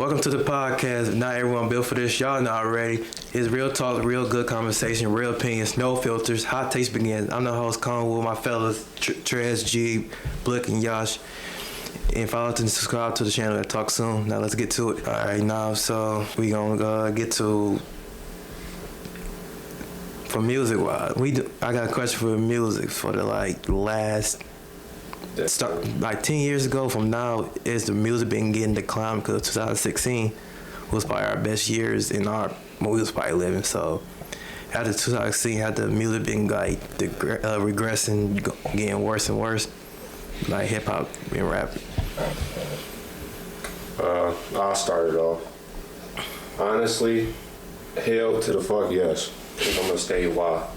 Welcome to the podcast. Not everyone built for this. Y'all know already. It's real talk, real good conversation, real opinions, no filters. Hot takes begin. I'm the host, Con with my fellas, Trez, G, Blick, and Yash. And follow and subscribe to the channel at TalkSoon. Now let's get to it. All right, now so we gonna get to for music wise. I got a question for music for the last. Start 10 years ago from now is the music been getting declined because 2016 was probably our best years in our when we was probably living. So after 2016, had the music been regressing, getting worse and worse, like hip hop and rap. I'll start it off. Honestly, hell to the fuck yes. I'm gonna state why.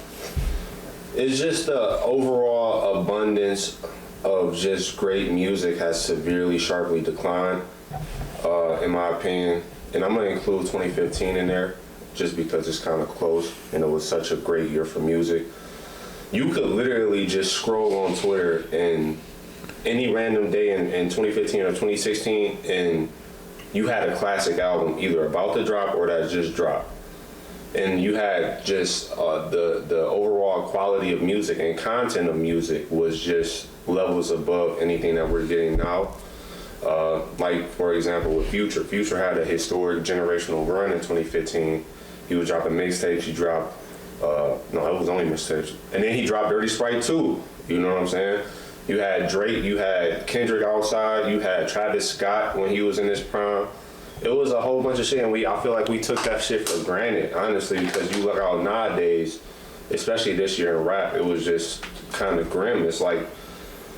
It's just the overall abundance of just great music has severely, sharply declined, in my opinion. And I'm gonna include 2015 in there just because it's kind of close and it was such a great year for music. You could literally just scroll on Twitter and any random day in 2015 or 2016 and you had a classic album either about to drop or that just dropped. And you had just the overall quality of music and content of music was just levels above anything that we're getting now. Like, for example, with Future. Future had a historic generational run in 2015. He was dropping mixtapes. He dropped, no, it was only mixtapes. And then he dropped Dirty Sprite 2. You know what I'm saying? You had Drake, you had Kendrick outside, you had Travis Scott when he was in his prime. It was a whole bunch of shit, and I feel like we took that shit for granted, honestly, because you look out nowadays, especially this year in rap, it was just kind of grim. It's like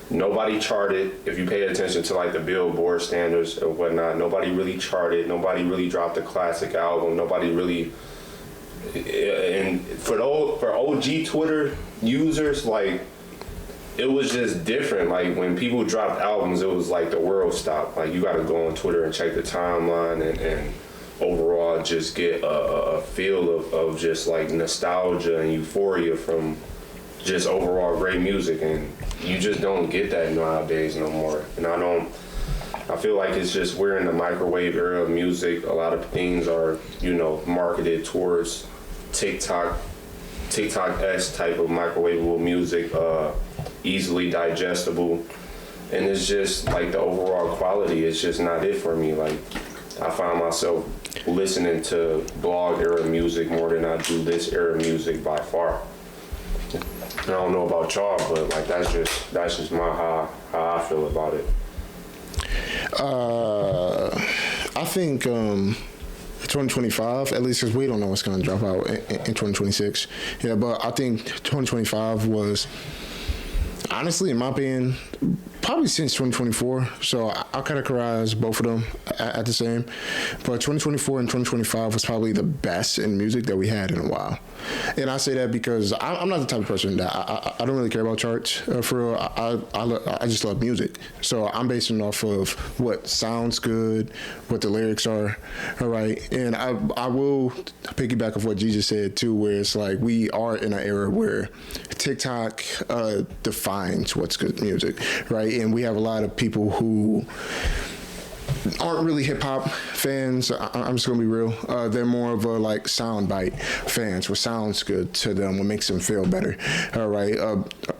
nobody charted. If you pay attention to like the Billboard standards and whatnot, nobody really charted. Nobody really dropped a classic album. Nobody really. And for OG Twitter users, like, it was just different. Like, when people dropped albums, it was like the world stopped. Like, you got to go on Twitter and check the timeline and overall just get a feel of just like nostalgia and euphoria from just overall great music. And you just don't get that nowadays no more. And I feel like it's just, we're in the microwave era of music. A lot of things are, marketed towards TikTok-esque type of microwavable music, easily digestible, and it's just like the overall quality is just not it for me. Like, I find myself listening to blog era music more than I do this era music by far. I don't know about y'all, but like that's just my how I feel about it. I think 2025, at least because we don't know what's going to drop out in 2026. Yeah, but I think 2025 was, honestly, in my opinion, probably since 2024. So I'll categorize both of them at the same. But 2024 and 2025 was probably the best in music that we had in a while. And I say that because I'm not the type of person that I don't really care about charts. For real, I just love music. So I'm basing it off of what sounds good, what the lyrics are, all right? And I will piggyback off what Jesus said too, where it's like we are in an era where TikTok defines what's good music, right? And we have a lot of people who aren't really hip hop fans. I'm just gonna be real. They're more of a like soundbite fans. What sounds good to them, what makes them feel better. All right.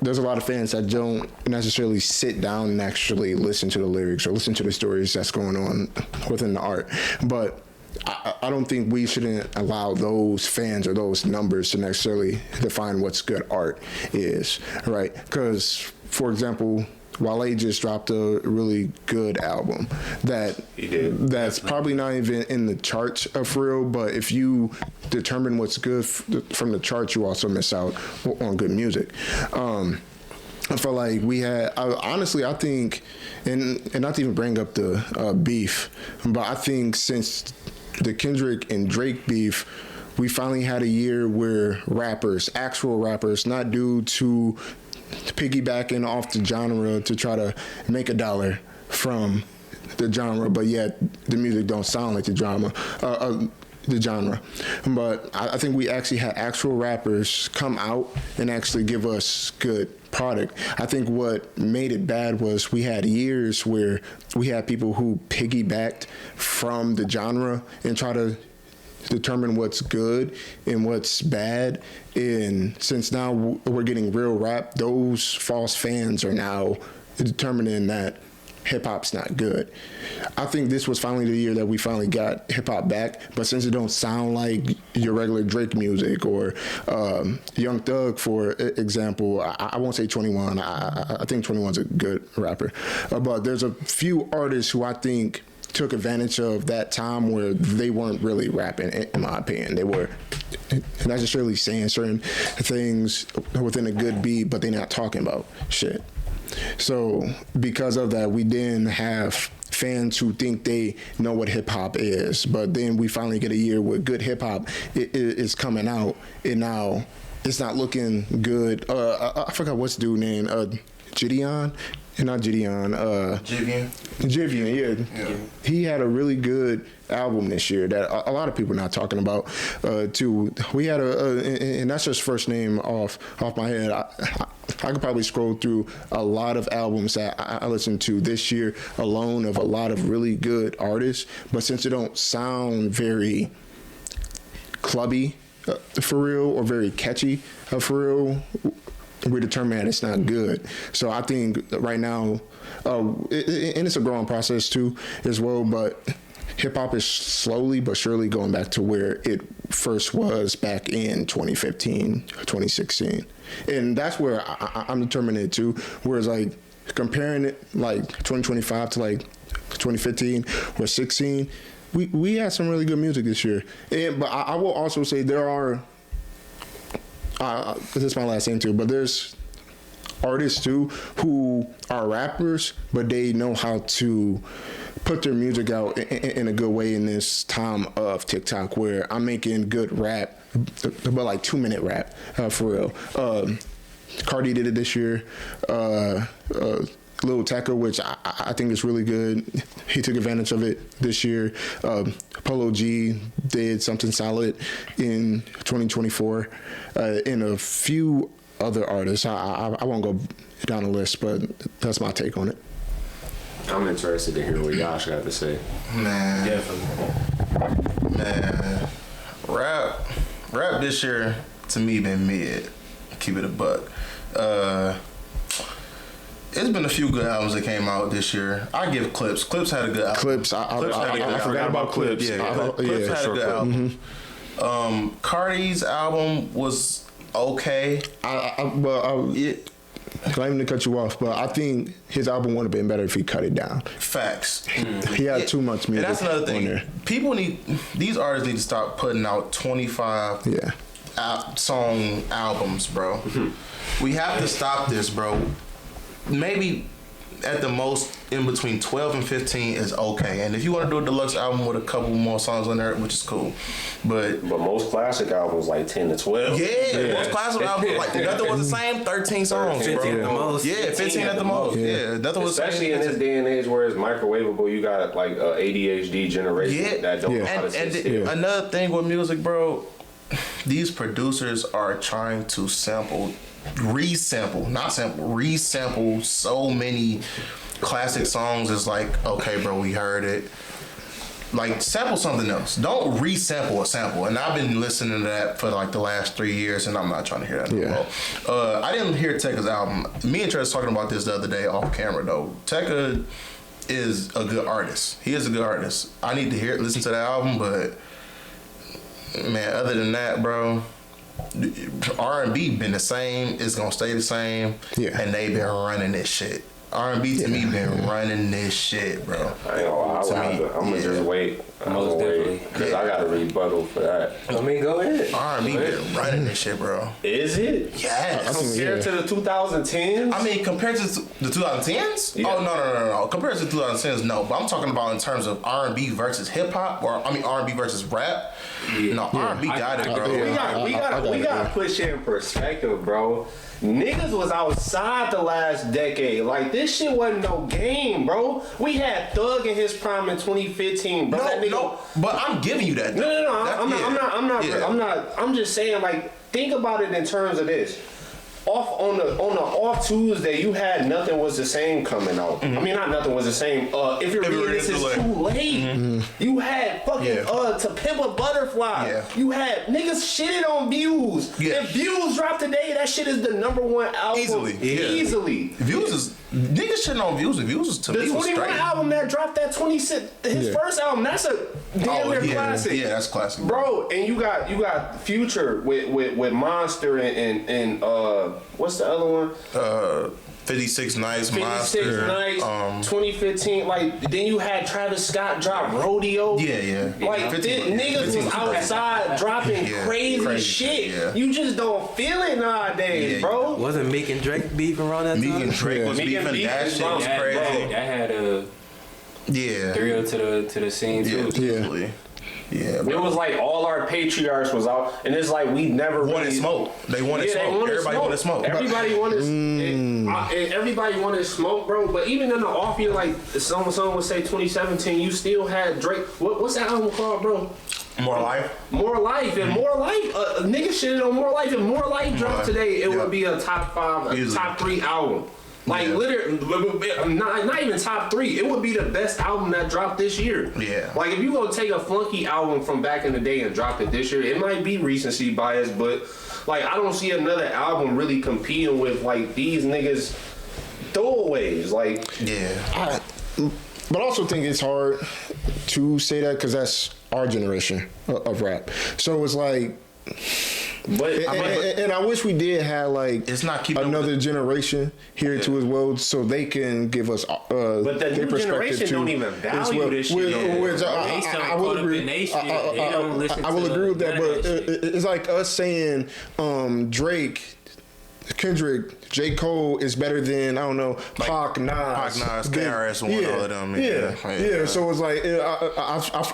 There's a lot of fans that don't necessarily sit down and actually listen to the lyrics or listen to the stories that's going on within the art. But I don't think we shouldn't allow those fans or those numbers to necessarily define what's good art is, right? Because, for example, Wale just dropped a really good album that's probably not even in the charts for real, but if you determine what's good from the charts, you also miss out on good music. I feel like we had, honestly, I think, and not to even bring up the beef, but I think since the Kendrick and Drake beef, we finally had a year where rappers, actual rappers, not due to piggybacking off the genre to try to make $1 from the genre, but yet the music don't sound like the genre. But I think we actually had actual rappers come out and actually give us good product. I think what made it bad was we had years where we had people who piggybacked from the genre and try to determine what's good and what's bad. And since now we're getting real rap, those false fans are now determining that hip-hop's not good. I think this was finally the year that we finally got hip-hop back, but since it don't sound like your regular Drake music or Young Thug, for example, I won't say 21. I think 21's a good rapper. But there's a few artists who I think took advantage of that time where they weren't really rapping, in my opinion. They were not necessarily saying certain things within a good beat, but they're not talking about shit. So because of that, we then have fans who think they know what hip hop is, but then we finally get a year where good hip hop is coming out, and now it's not looking good. I forgot what's dude name, Gideon. Not Gideon. Jivian, yeah. He had a really good album this year that a lot of people are not talking about, too. We had and that's just first name off my head. I could probably scroll through a lot of albums that I listened to this year alone of a lot of really good artists, but since they don't sound very clubby for real or very catchy for real, we determine that it's not good. So I think right now, and it's a growing process too as well, but hip-hop is slowly but surely going back to where it first was back in 2015, 2016. And that's where I'm determining it too, whereas like comparing it like 2025 to like 2015 or 16, we had some really good music this year. But I will also say there are, this is my last name too, but there's artists too who are rappers, but they know how to put their music out in a good way in this time of TikTok where I'm making good rap, but like 2-minute rap for real. Cardi did it this year. Lil Tecca, which I think is really good. He took advantage of it this year. Polo G did something solid in 2024. And a few other artists. I won't go down the list, but that's my take on it. I'm interested to hear what Yash got to say. Man. Definitely. Man. Rap this year, to me, been mid. Keep it a buck. It's been a few good albums that came out this year. I give Clips. Clips had a good album. Clips. I forgot about Clips. Clips had a good album. Mm-hmm. Cardi's album was okay. Not even to cut you off, but I think his album would have been better if he cut it down. Facts. He had too much music. And that's another thing. On there. These artists need to start putting out 25 song albums, bro. Mm-hmm. We have to stop this, bro. Maybe at the most in between 12 and 15 is okay. And if you want to do a deluxe album with a couple more songs on there, which is cool. But most classic albums like 10 to 12. Yeah. Most classic albums like nothing was the same. 13 songs, 15 bro. at the most. Yeah, 15 at the most. Yeah, nothing was the same. Especially in this day and age where it's microwavable, you got like a ADHD generation that don't know how to sit still. Another thing with music, bro, these producers are trying to resample so many classic songs. Is like, okay, bro, we heard it. Like, sample something else. Don't resample a sample. And I've been listening to that for like the last 3 years, and I'm not trying to hear that anymore. I didn't hear Tekka's album. Me and Trey was talking about this the other day off camera, though. Tekka is a good artist. He is a good artist. I need to listen to that album, but man, other than that, bro, R&B been the same. It's gonna stay the same. Yeah. And they been running this shit. R&B to me been running this shit, bro. I ain't gonna lie. I'm gonna just wait. Most definitely. Because I got a rebuttal for that. I mean, go ahead. R&B been running this shit, bro. Is it? Yes. Compared to the 2010s? I mean, compared to the 2010s? Yeah. Oh, no. Compared to the 2010s, no. But I'm talking about in terms of R&B versus hip-hop, or I mean R&B versus rap. Yeah. No, R&B got it, bro. We gotta put shit in perspective, bro. Niggas was outside the last decade. Like, this shit wasn't no game, bro. We had Thug in his prime in 2015, bro. No, but I'm giving you that. No. I'm not. I'm just saying, like, think about it in terms of this. off on the off Tuesday, you had Nothing Was the Same coming out. I mean, not Nothing Was the Same. If you're reading this, it's too late. You had fucking To Pimp a Butterfly. Yeah. You had niggas shitted on Views. Yeah. If Views dropped today, that shit is the #1 album. Easily. Views is niggas shitting on Views. Views is to The me was 21 straight. album that dropped that 26, his first album, that's a damn near classic. Yeah, that's classic, bro. And you got Future with Monster and what's the other one? 56 Nights, 56 Monster. Nights, 2015. Like then you had Travis Scott drop Rodeo. Yeah. Like niggas was outside dropping crazy shit. Yeah. You just don't feel it nowadays, bro. Wasn't Meek and Drake beefing around that Meek time? and Drake was Meek and beefing. That Beef shit was was crazy. bro. That had a thrill to the scene too. Easily. Yeah, It bro. was like all our patriarchs was out, and it's like we never Wanted really smoke. They wanted smoke. Everybody wanted smoke. Everybody wanted. Everybody wanted smoke, bro. But even in the off year, like someone would say 2017, you still had Drake. What's that album called, bro? More life. More Life and More Life. Nigga shitted on More Life and More Life dropped today. It would be a top 5, top 3 album. Like literally, not even top 3. It would be the best album that dropped this year. Yeah. Like if you gonna take a flunky album from back in the day and drop it this year, it might be recency bias, but like I don't see another album really competing with like these niggas throwaways. Like But I also think it's hard to say that because that's our generation of rap. So it's like, and I wish we did have like it's not keeping another generation here too as well, so they can give us but the their new perspective generation too don't even as value well. this shit. I will agree. I will agree with that, but it's like us saying Drake, Kendrick, J. Cole is better than, I don't know, Pac, Nas, KRS, all of them. Yeah. So it's like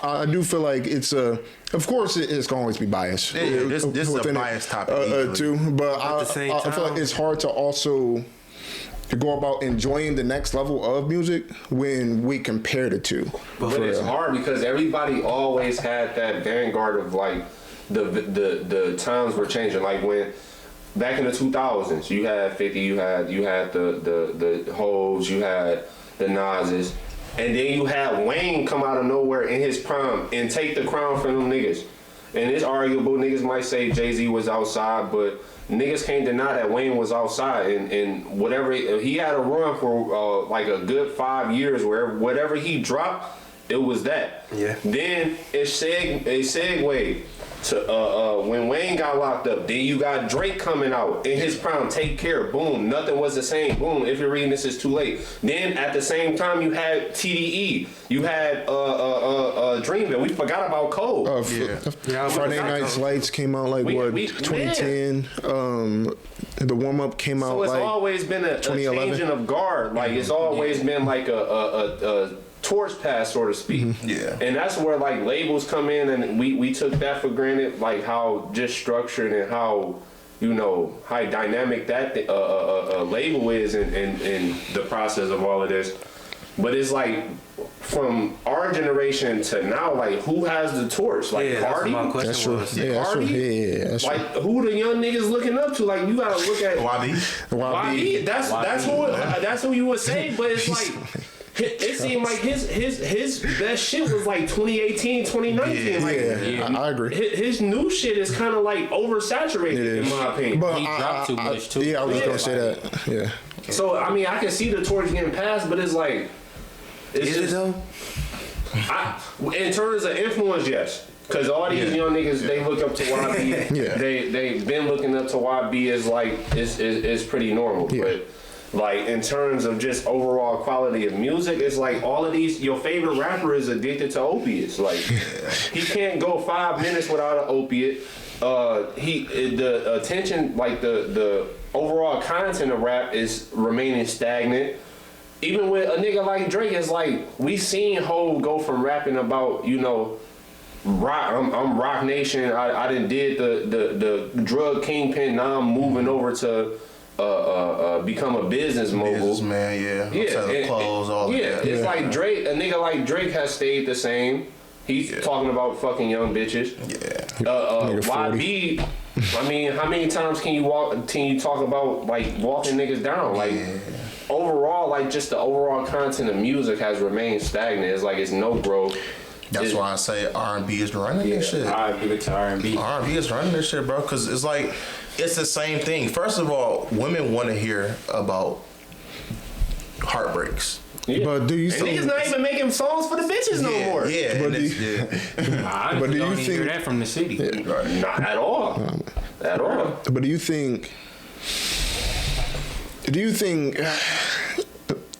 I do feel like it's of course it's gonna always be biased. This is a biased topic too. But I feel like it's hard to also go about enjoying the next level of music when we compare the two. But it's hard because everybody always had that vanguard of like the times were changing. Like when back in the 2000s, you had 50, you had the Hoes, you had the Nas's, and then you had Wayne come out of nowhere in his prime and take the crown from them niggas. And it's arguable. Niggas might say Jay-Z was outside, but niggas can't deny that Wayne was outside. And whatever he had a run for like a good 5 years where whatever he dropped, it was that. Yeah. Then it segued to when Wayne got locked up. Then you got Drake coming out in his prime. Take Care. Boom. Nothing Was the Same. Boom. If you're reading this, it's too late. Then at the same time you had TDE. You had Dreamville. We forgot about Cole. Friday Night's Lights came out like 2010. The warm up came out. So it's like always been a changing of guard. Like it's always been like a torch pass, so to speak. Yeah. And that's where like labels come in, and we took that for granted, like how just structured and how how dynamic that label is in the process of all of this. But it's like from our generation to now, like who has the torch? Like Cardi? That's my question was. Cardi? That's like who the young niggas looking up to? Like you gotta look at YB. That's who you would say, but it's like it seemed like his best shit was like 2018, 2019. I agree. His new shit is kind of like oversaturated in my opinion. But he dropped too much too. Yeah, I was gonna say that. Yeah. So I mean, I can see the torch getting passed, but it's like, Is it though? In terms of influence, yes. Because all these young niggas, they look up to YB. They've been looking up to YB as like is pretty normal. But like in terms of just overall quality of music, it's like all of these. Your favorite rapper is addicted to opiates. Like he can't go 5 minutes without an opiate. The attention, like the overall content of rap is remaining stagnant. Even with a nigga like Drake, it's like we seen Hov go from rapping about rock. I'm Rock Nation. I done did the drug kingpin. Now I'm moving over to become a business mogul. Businessman, selling clothes, all that. It's like Drake. A nigga like Drake has stayed the same. He's talking about fucking young bitches. YB I mean, how many times can you talk about like walking niggas down? Like overall, like just the overall content of music has remained stagnant. It's like it's no growth. That's why I say R&B is running this shit. I give it to R&B. R&B is running this shit, bro, because it's like, it's the same thing. First of all, women want to hear about heartbreaks. Yeah. But do you and niggas not even making songs for the bitches no more? Yeah, But I But do you don't even think- hear that from the city? Not at all. At all. But do you think?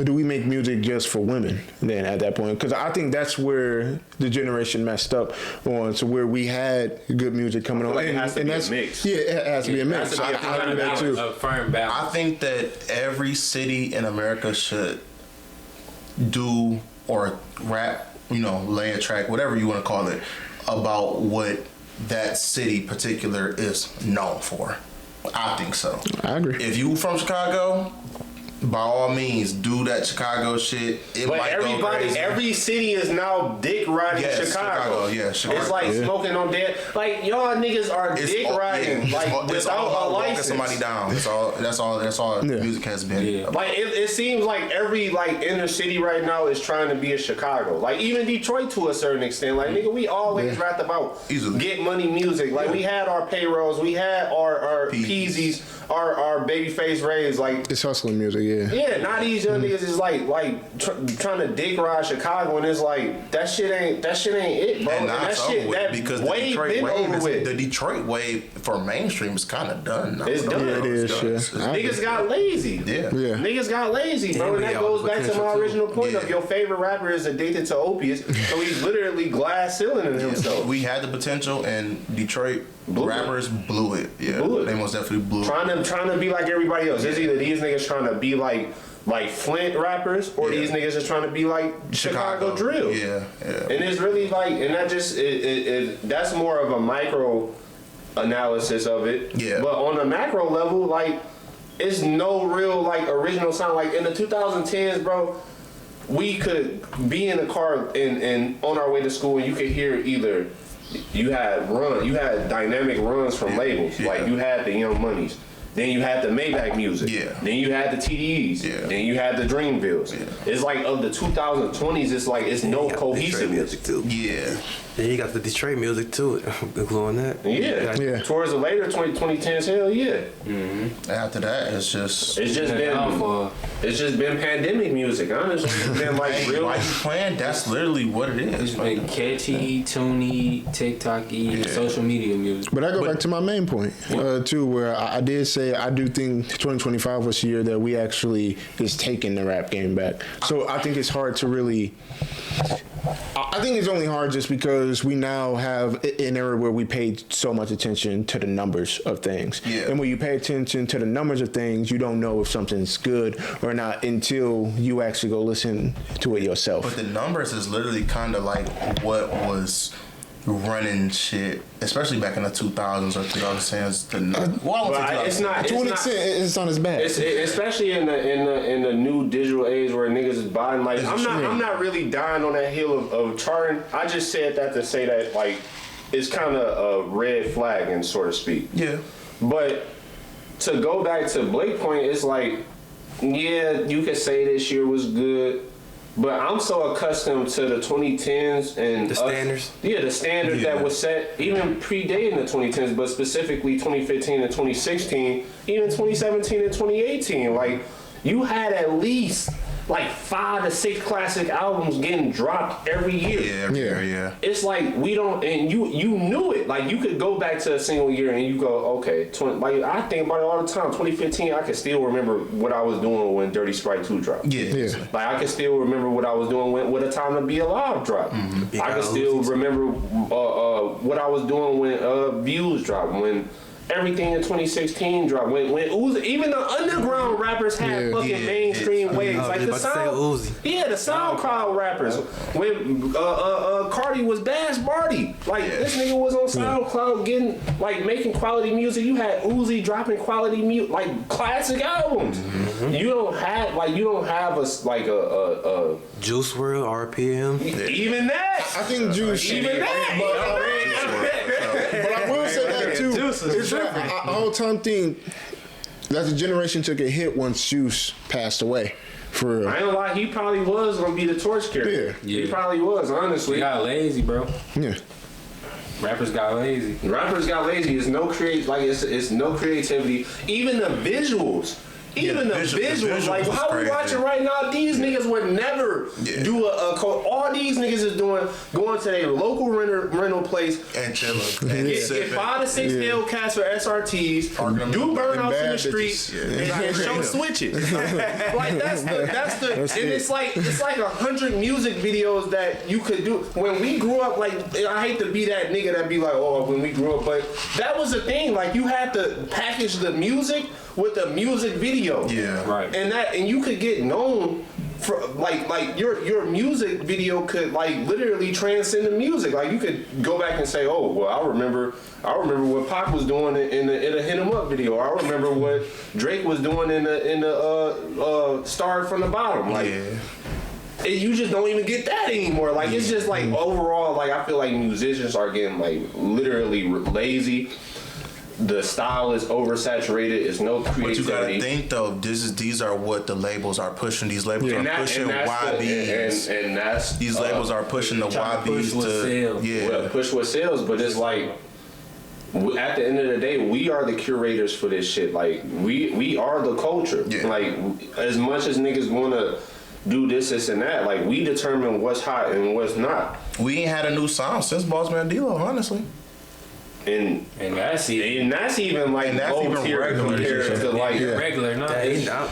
Do we make music just for women then at that point? Because I think that's where the generation messed up on. So where we had good music coming on, like it has to be a that's mix. Yeah, it has to be a mix. I do that too. A firm balance. I think that every city in America should do or rap, lay a track, whatever you want to call it, about what that city particular is known for. I think so. I agree. If you from Chicago, by all means, do that Chicago shit. It But might go crazy. every city is now dick riding Yes, Chicago. Chicago. It's like smoking on dead. Like y'all niggas are dick riding, yeah, like it's without all about a walking license. somebody down. That's all music has been. Yeah. Like it seems like every like inner city right now is trying to be a Chicago. Like even Detroit to a certain extent. Like nigga, we always rapped about Easily. get money music. Like we had our payrolls, we had our Peasies, our babyface rays. Like It's hustling music, yeah. yeah, now these young niggas is like trying to dick ride Chicago, and it's like that shit ain't it, bro. And And now that it's shit over with that because the wave Detroit been wave over with. the Detroit wave for mainstream is kind of done now. It's done. Yeah, it is, It's yeah. done. I Niggas got lazy. Yeah. Yeah. Niggas got lazy, bro. Yeah, And we that got goes the back to potential my too. original point Yeah. of your favorite rapper is addicted to opiates, so he's literally glass ceilinging himself. We had the potential, and Detroit Blew it. rappers blew it. Yeah, Blew it. they most definitely blew it. Trying to be like everybody else. It's either these niggas trying to be like Flint rappers, or Yeah. these niggas is trying to be like Chicago drill. Yeah. And it's really like, and that just that's more of a micro analysis of it. Yeah. But on a macro level, like, it's no real like original sound. Like in the 2010s, bro, we could be in a car and on our way to school, and you could hear either you had dynamic runs from labels, Yeah. like you had the Young Moneys. Then you had the Maybach music. Yeah. Then you had the TDEs. Yeah. Then you had the Dreamvilles. Yeah. It's like of the 2020s, it's like it's no You got the Detroit cohesiveness. music too. Yeah. Yeah, you got the Detroit music too, including that. Yeah. Yeah. Towards the later 2010s, hell yeah. After that, it's just. It's just been pandemic music, honestly. It's been like Hey, real. why you playing? That's literally what it is. It's been catchy, tuny, TikTok-y, social media music. But I go back to my main point, too, where I did say I do think 2025 was the year that we actually is taking the rap game back. So I think it's hard to really. I think it's only hard just because we now have an era where we pay so much attention to the numbers of things. Yeah. And when you pay attention to the numbers of things, you don't know if something's good or not until you actually go listen to it yourself. But the numbers is literally kind of like what was running shit, especially back in the 2000s or 2010s. But it's not. To an extent, it's on his back. Especially in the new digital age where niggas is buying. Like I'm not really dying on that hill of charting. I just said that to say that like it's kind of a red flag, so to speak. Yeah. But to go back to Blake's point, it's like, yeah, you could say this year was good. But I'm so accustomed to the 2010s and The standards? Yeah, the standard Yeah. that was set even predating the 2010s, but specifically 2015 and 2016, even 2017 and 2018. Like, you had at least like 5 to 6 classic albums getting dropped every year. Yeah. It's like we don't, and you knew it. Like you could go back to a single year and you go, okay, like I think about it all the time. 2015, I can still remember what I was doing when Dirty Sprite 2 dropped. Yeah. Like I can still remember what I was doing when What a Time to Be Alive dropped. I can still remember what I was doing when Views dropped, when everything in 2016 dropped, when Uzi, even the underground rappers had fucking mainstream waves. I Like was the about to say sound, Uzi. yeah, the SoundCloud rappers. When Cardi was Bass Barty, like this nigga was on SoundCloud getting like making quality music. You had Uzi dropping quality music, like classic albums. You don't have a Juice WRLD, RPM. even that. I think Juice. Even that. But I will say that too. It's that I whole time think that the generation took a hit once Juice passed away. For real. I ain't gonna lie, he probably was gonna be the torch carrier. Yeah. He probably was, honestly. He got lazy, bro. Yeah. Rappers got lazy. Rappers got lazy. It's no it's no creativity. Even the visuals. Even the visuals, like how we watching right now, these niggas would never do all these niggas is doing going to their local rental place and chilling and get 5 to 6 Hellcats or SRTs, do burnouts in the street, and show switches. Like that's the and it's like 100 music videos that you could do. When we grew up, like I hate to be that nigga that be like, oh, when we grew up, but that was the thing. Like you had to package the music with a music video. Yeah. Right. And you could get known for like your music video could like literally transcend the music. Like you could go back and say, oh well, I remember what Pac was doing in the Hit 'Em Up video. I remember what Drake was doing in the Start from the Bottom. Like you just don't even get that anymore. Like it's just like overall, like I feel like musicians are getting like literally lazy. The style is oversaturated. It's no creativity. But you gotta think though, these are what the labels are pushing. These labels are pushing YBs. And that's these labels are pushing the YBs to push with sales. But it's like at the end of the day, we are the curators for this shit. Like we are the culture. Yeah. Like as much as niggas wanna do this and that, like we determine what's hot and what's not. We ain't had a new sound since Bossman D-Lo, honestly. And that's even like low tier compared to like regular. No,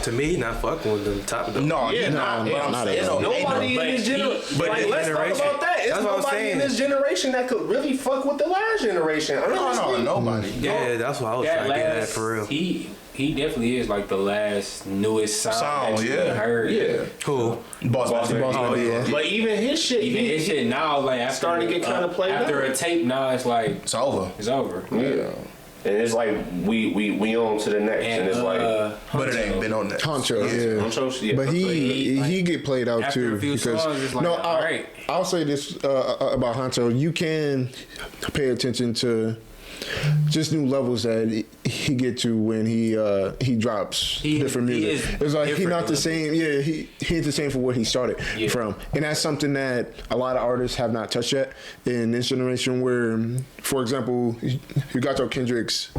to me, not fucking with them top of them. No, nobody in this generation. Like, let's talk about that. It's nobody in this generation that could really fuck with the last generation. Nobody. Yeah, that's what I was trying to get at for real. He definitely is like the last newest sound that you heard. Yeah. Cool. Boss. But even his shit now, like after starting to get kind of played after a tape, now it's like it's over. It's over. Yeah. And it's like we on to the next, and it's like, but it ain't been on that. Honcho, but he get played out too because I'll say this about Honcho: you can pay attention to just new levels that he get to when he drops different music. It's like he's not the same. Yeah, he ain't the same for what he started from, and that's something that a lot of artists have not touched yet in this generation. Where, for example, you got to Kendrick's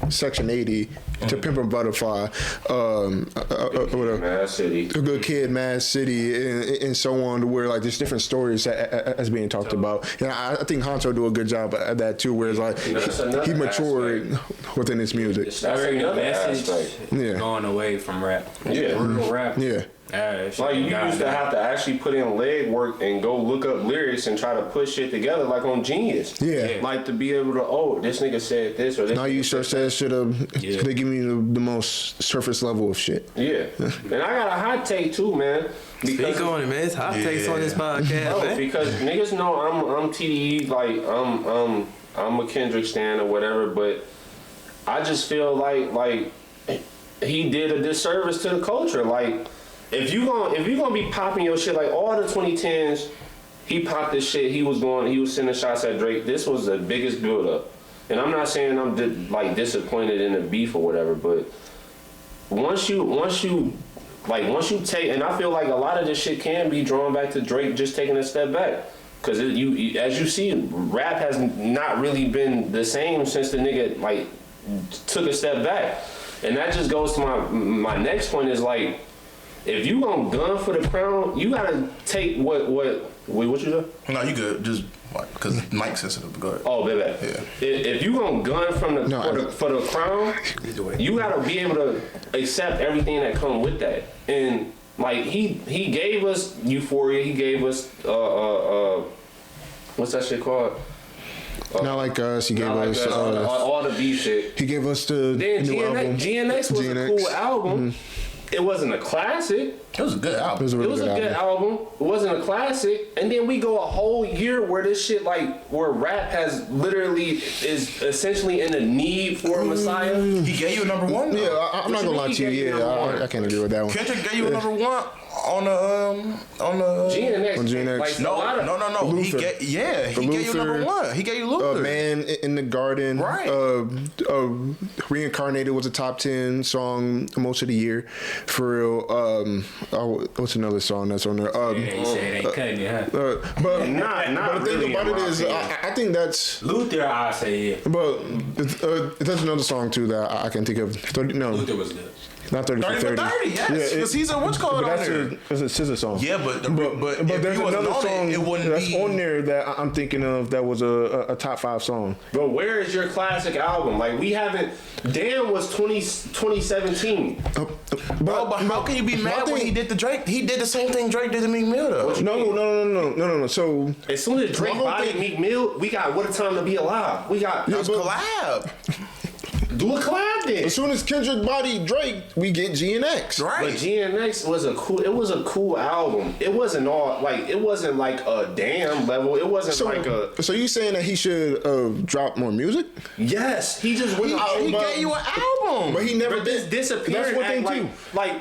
Section 80 to Pimp a Butterfly, Mad City, A Good Kid, Mad City, and so on, to where like there's different stories as being talked about. And I think Honcho do a good job at that too, where it's like he matured within his music. That's another message going away from rap. Real rap. Yeah. Like you used to have to actually put in leg work and go look up lyrics and try to put shit together like on Genius. Yeah. Like to be able to, this nigga said this or this. Now you search that shit up, they give me the most surface level of shit. Yeah. And I got a hot take too, man. Speak on it, man. It's hot takes on this podcast, man. Because niggas know I'm TDE, like I'm a Kendrick stan or whatever, but I just feel like he did a disservice to the culture. Like if you gonna be popping your shit like all the 2010s, he popped this shit. He was sending shots at Drake. This was the biggest build up, and I'm not saying I'm disappointed in the beef or whatever, but once you take, and I feel like a lot of this shit can be drawn back to Drake just taking a step back. Because as you see, rap has not really been the same since the nigga like took a step back, and that just goes to my next point is like, if you gonna gun for the crown, you gotta take what you do? No, you good. Just because Mike's sensitive. Go ahead. Oh, baby. Yeah. If you gonna gun for the crown, you gotta be able to accept everything that come with that. And like he gave us Euphoria. He gave us what's that shit called? Not Like Us. He gave us all the beef shit. He gave us the new album. GNX was a cool album. Mm-hmm. It wasn't a classic. It was a good album. It was a really good album. It wasn't a classic. And then we go a whole year where this shit, like, where rap has literally is essentially in a need for a messiah. He gave you a number one? Yeah, I'm not gonna lie to you. Yeah, I can't agree with that one. Kendrick gave you a number one on the GNX. On GNX. Like, No. Luther. He gave you number one. He gave you Luther. Man in the Garden. Right. Reincarnated was a top 10 song most of the year. For real. What's another song that's on there? He said they cutting it, huh? But Not the thing really, about in it my is, opinion. I think that's. Luther, I say yeah. But there's another song too that I can think of. Luther was good. Not 30 for 30 30. for 30, yes. Because he's a whatchamacallit on there. It's a SZA song. Yeah, but But there's another song it wouldn't that's be on there that I'm thinking of that was a top 5 song. But where is your classic album? Like, we haven't. Damn was 2017. But how can you be mad when he did the Drake? He did the same thing Drake did to Meek Mill though. No. So As soon as Drake bodied Meek Mill, we got What a Time to Be Alive. We got That's collab. do a collab then. as soon as Kendrick bodied Drake, we get GNX. But Right. GNX was a cool album. It wasn't like a damn level. It wasn't So you saying that he should drop more music? yes. He just went He gave you an album. But he never But this did. disappearing That's one thing act too. like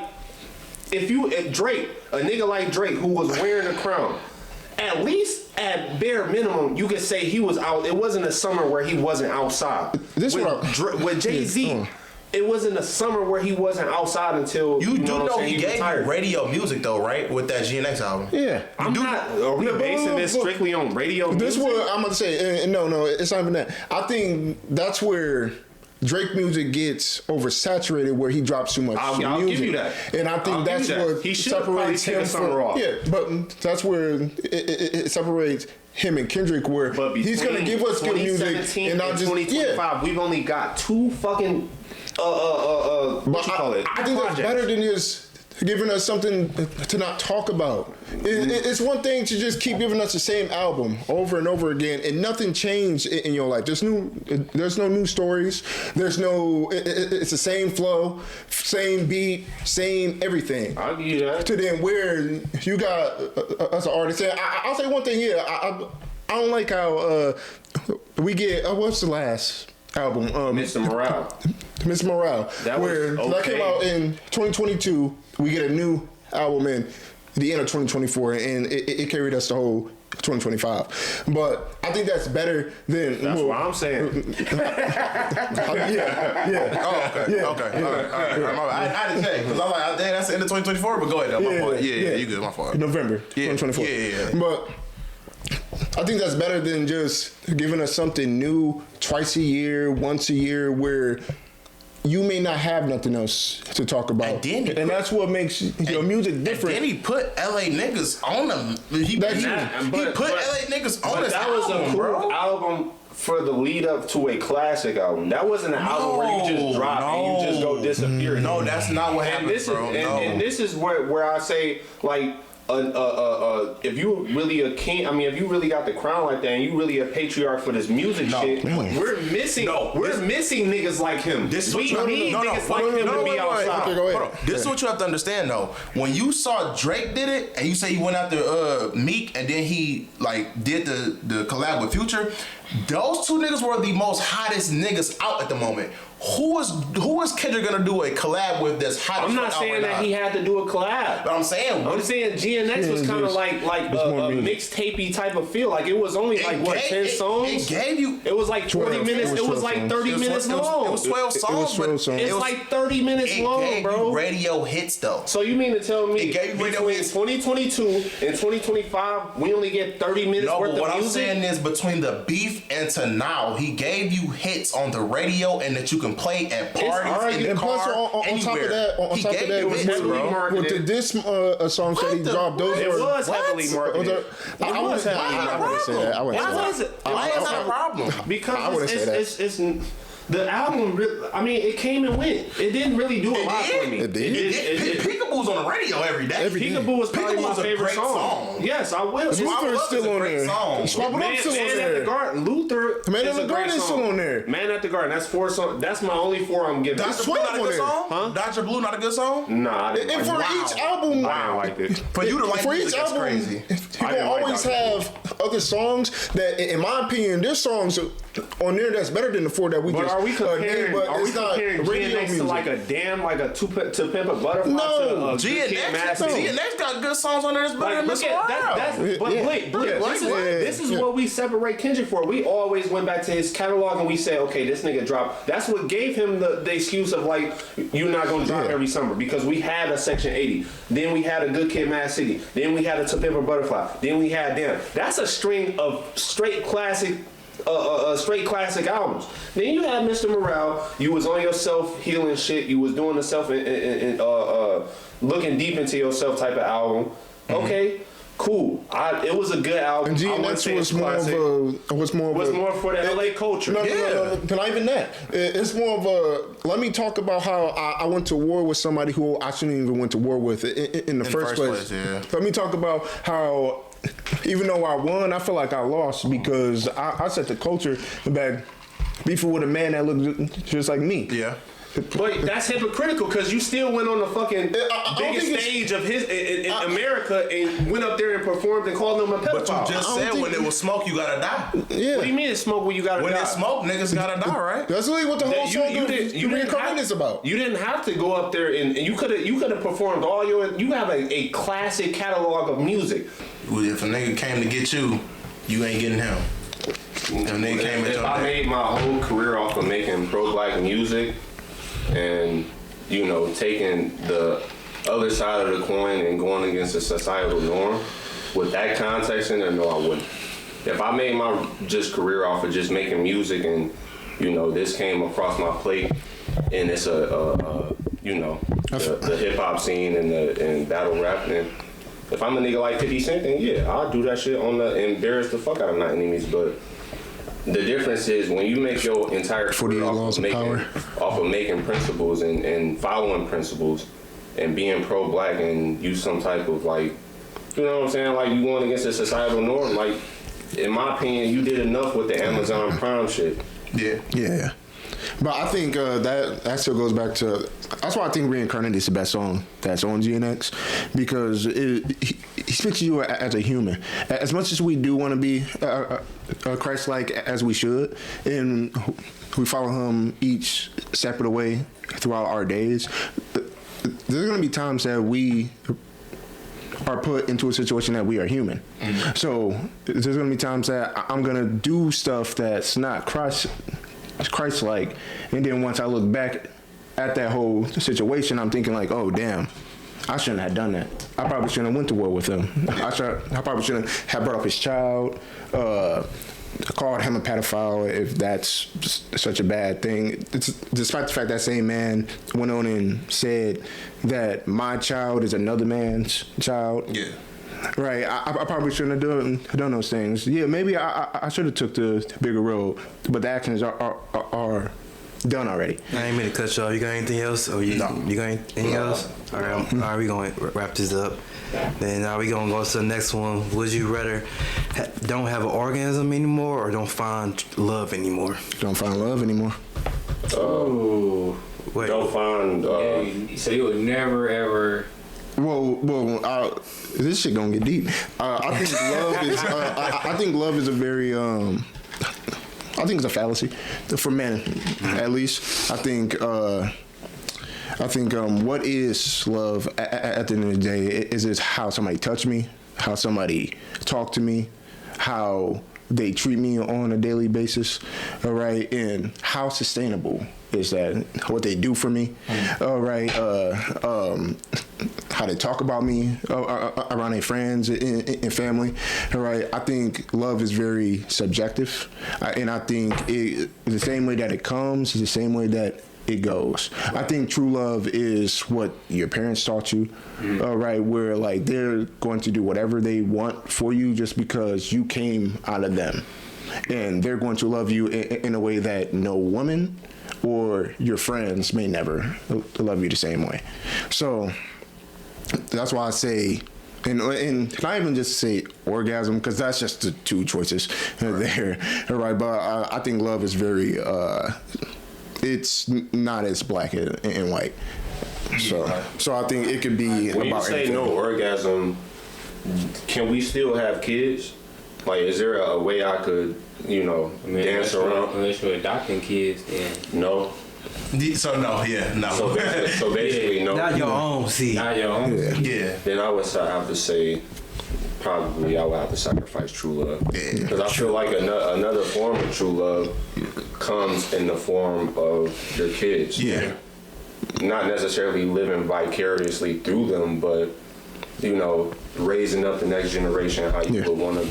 if Drake, a nigga like Drake who was wearing a crown, at least at bare minimum, you could say he was out. It wasn't a summer where he wasn't outside. With Jay-Z, it wasn't a summer where he wasn't outside until You do what I'm know saying, he gave you retired. radio music though, right? With that GNX album. Yeah. Are we basing this strictly on radio? This music? what I'm gonna say. No, it's not even that. I think that's where Drake music gets oversaturated, where he drops too much music. I'll give you that. And I think that's what he should probably separates take him a summer from. off. Yeah, but that's where it separates him and Kendrick, where But he's gonna give us good music, 2017 and not just 2025. We've only got two fucking what you call it? I think that's projects. better than just giving us something to not talk about. It's one thing to just keep giving us the same album over and over again, and nothing changed in your life. There's no new stories. There's no. It's the same flow, same beat, same everything. I'll give you that. To then where you got us an artist. And I'll say one thing here. I don't like how we get. What's the last album? Mr. Morale. Miss Morale. That was that came out in 2022. We get a new album in the end of 2024, and it carried us the whole 2025. But I think that's better than. That's what I'm saying. Yeah. Oh, okay. Yeah. Okay. All right. I didn't say because I'm like, damn, that's the end of 2024. But go ahead. My fault. Yeah, you good. My fault. November Yeah, 2024. yeah. But I think that's better than just giving us something new twice a year, once a year, where you may not have nothing else to talk about. And that's what makes your music different. And then he put LA niggas on them. He put LA niggas on his that was album, a cool bro. album for the lead up to a classic album. That wasn't an album where you just drop and you just go disappear. No, that's not what happened, bro. And this is where I say, like, if you really a king, I mean, if you really got the crown like that, and you really a patriarch for this music shit, we're missing niggas like him. This is we need niggas like him to be outside. Okay, go ahead. Hold on. This is what you have to understand though. When you saw Drake did it, and you say he went after Meek, and then he like did the collab with Future, those two niggas were the most hottest niggas out at the moment. Who is Kendrick gonna do a collab with that's hot? I'm not saying that he had to do a collab. But I'm saying GNX was kind of like a mixtapey type of feel. Like it was only like 10 songs. It gave you. It was like 20 minutes. It was like 30 minutes long. It was 12 songs. It's like 30 minutes long, bro. Radio hits though. So you mean to tell me It gave you radio between hits. 2022 and 2025 we only get 30 minutes No, worth but what of I'm music? saying is between the beef and to now, he gave you hits on the radio and that you can play at parties in the And plus, car, on top of anywhere. that, He gave you was hits, heavily bro. marketed. with the diss songs that he dropped, those It were. was heavily marketed. I wouldn't say that. I wouldn't say Why that. was it? Why is that a problem? I Because wouldn't say that. it's the album. I mean, it came and went. It didn't really do a lot for me. It did. Peekaboo Peekaboo's on the radio every day. Peekaboo is probably my Peekaboo's a favorite great song. Yes, I will. Luther's still on there. Song. Man at the Garden. Luther. Man at the is a great Garden is still song. on there. Man at the Garden. That's 4 songs. That's my only 4 I'm giving. Dr. Blue not a good song? Huh? Dr. Blue not a good song? Nah, I didn't And like for it. each album, I didn't like it. For you to like for each music, that's album, crazy. he I will didn't like always Dr. have other songs that, in my opinion, there's songs on there that's better than the 4 that we But just are we comparing? named, but Are we it's not comparing radio GNX to music. like to Pimp a Butterfly? No. to Good Kid, Mad City? GNX got good songs on there that's better than Like, Miss look at World. that's but Yeah. Blake, Yeah. this is what we separate Kendrick for. We always went back to his catalog and we say, okay, this nigga dropped. That's what gave him the excuse of like, you're not gonna drop every summer, because we had a Section 80, then we had a Good Kid, Mad City, then we had a To Pimp a Butterfly, then we had them. That's a string of straight classic albums. Then you had Mr. Morale. You was on your self healing shit. You was doing the self looking deep into yourself type of album. Okay, cool. It was a good album. And GNX was more for the LA culture. No, not even that. It's more of a, let me talk about how I went to war with somebody who I shouldn't even went to war with in the first place. Yeah. Let me talk about how, even though I won, I feel like I lost because I set the culture back, beefing with a man that looked just like me. Yeah. But that's hypocritical because you still went on the fucking biggest stage of his in America and went up there and performed and called them a pedophile. But you just said when it was smoke, you gotta die. Yeah. What do you mean it's smoke when you gotta When die? it's smoke, niggas gotta die, right? That's really what the whole song you reincarnate is about. You didn't have to go up there and you could have performed all your. You have a classic catalog of music. If a nigga came to get you, you ain't getting him. If I made my whole career off of making pro-black music and, taking the other side of the coin and going against the societal norm, with that context in there, no, I wouldn't. If I made my just career off of just making music and, this came across my plate and it's the hip-hop scene and battle rap, and if I'm a nigga like 50 Cent, then yeah, I'll do that shit embarrass the fuck out of my enemies, but the difference is when you make your entire career off of making principles and following principles and being pro-black and use some type of like, you know what I'm saying, like you going against the societal norm, like in my opinion, you did enough with the Amazon Prime shit. Yeah. But I think that still goes back to, that's why I think Reincarnate is the best song that's on GNX, because he speaks to you as a human. As much as we do want to be Christ-like as we should, and we follow him each separate way throughout our days, there's going to be times that we are put into a situation that we are human. Mm-hmm. So there's going to be times that I'm going to do stuff that's not Christ-like, and then once I look back at that whole situation, I'm thinking like, oh damn, I shouldn't have done that. I probably shouldn't have went to war with him. I probably shouldn't have brought up his child, called him a pedophile if that's such a bad thing. Despite the fact that same man went on and said that my child is another man's child. Yeah. Right, I probably shouldn't have done those things. Yeah, maybe I should have took the bigger road, but the actions are done already. I ain't mean to cut you off. You got anything else? Or you got anything else? All right, we going to wrap this up. Then now we going to go to the next one. Would you rather don't have an orgasm anymore or don't find love anymore? Don't find love anymore. Oh, wait. Don't find... so you would never, ever... Well, this shit gonna get deep. I think love is. I think love is a very. I think it's a fallacy for men, at least. I think. What is love at the end of the day? Is it how somebody touch me, how somebody talk to me, how they treat me on a daily basis, all right, and how sustainable is that? What they do for me, all right. How they talk about me around their friends and family, all right? I think love is very subjective, and I think the same way that it comes is the same way that it goes. I think true love is what your parents taught you, all right, where like they're going to do whatever they want for you just because you came out of them, and they're going to love you in a way that no woman or your friends may never love you the same way. So that's why I say, and not even just say orgasm, because that's just the two choices there, right? But I think love is very, it's not as black and white. So I think it could be when about you say anything. no orgasm, can we still have kids? Like, is there a way I could, dance around? Unless you're adopting kids, then No. So no, yeah, no. So basically, no. Not your own seed. not your own. Yeah. Then I would have to say, probably I would have to sacrifice true love. Because I feel like another form of true love comes in the form of your kids. Yeah. Not necessarily living vicariously through them, but raising up the next generation how you would want to,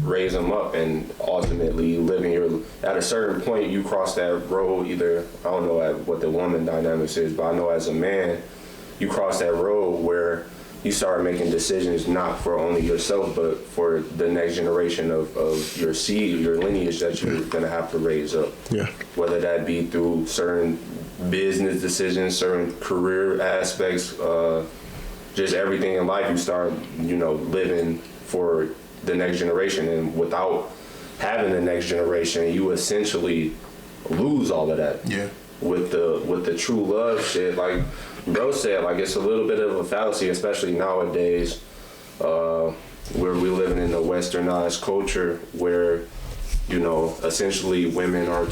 raise them up, and ultimately living at a certain point you cross that road. Either, I don't know what the woman dynamics is, but I know as a man, you cross that road where you start making decisions not for only yourself, but for the next generation of your seed, your lineage that you're gonna have to raise up. Yeah. Whether that be through certain business decisions, certain career aspects, just everything in life, you start, living for the next generation. And without having the next generation, you essentially lose all of that. Yeah. With the true love shit, like bro said, like it's a little bit of a fallacy, especially nowadays, where we living in a westernized culture where, essentially women are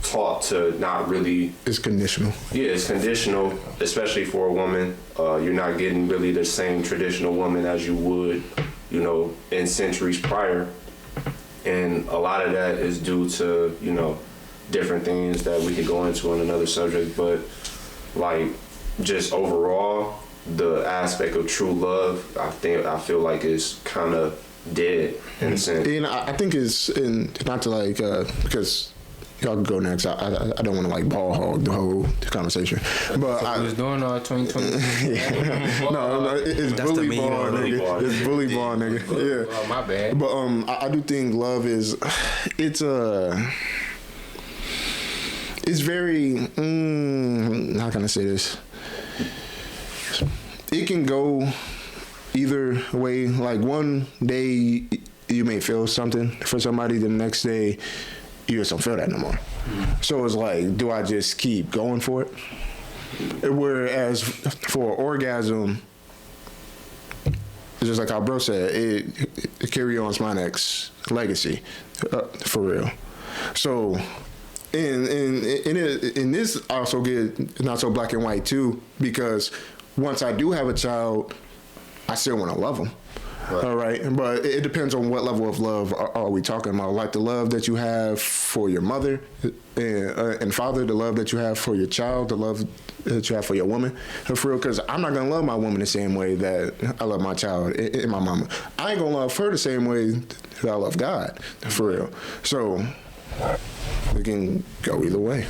taught to not really. It's conditional. Yeah, it's conditional, especially for a woman. You're not getting really the same traditional woman as you would, in centuries prior. And a lot of that is due to, different things that we could go into on another subject. But, like, just overall, the aspect of true love, I feel like is kind of dead in a sense. And I think it's, and not to like, because y'all can go next. I don't want to like ball hog the whole conversation, but I was doing all 2020. no, it's That's bully the meme ball, on it. nigga. It's bully ball, nigga. Yeah. Oh, my bad. But I do think love is, it's very, how can I say this? It can go either way. Like one day you may feel something for somebody, the next day you just don't feel that no more. So it's like, do I just keep going for it? Whereas for orgasm, it's just like how bro said, it carry on my next legacy, for real. So, and this also get not so black and white too, because once I do have a child, I still want to love them. Right. All right, but it depends on what level of love are we talking about. Like the love that you have for your mother and father, the love that you have for your child, the love that you have for your woman, for real. Because I'm not gonna love my woman the same way that I love my child and my mama. I ain't gonna love her the same way that I love God, for real. So it can go either way.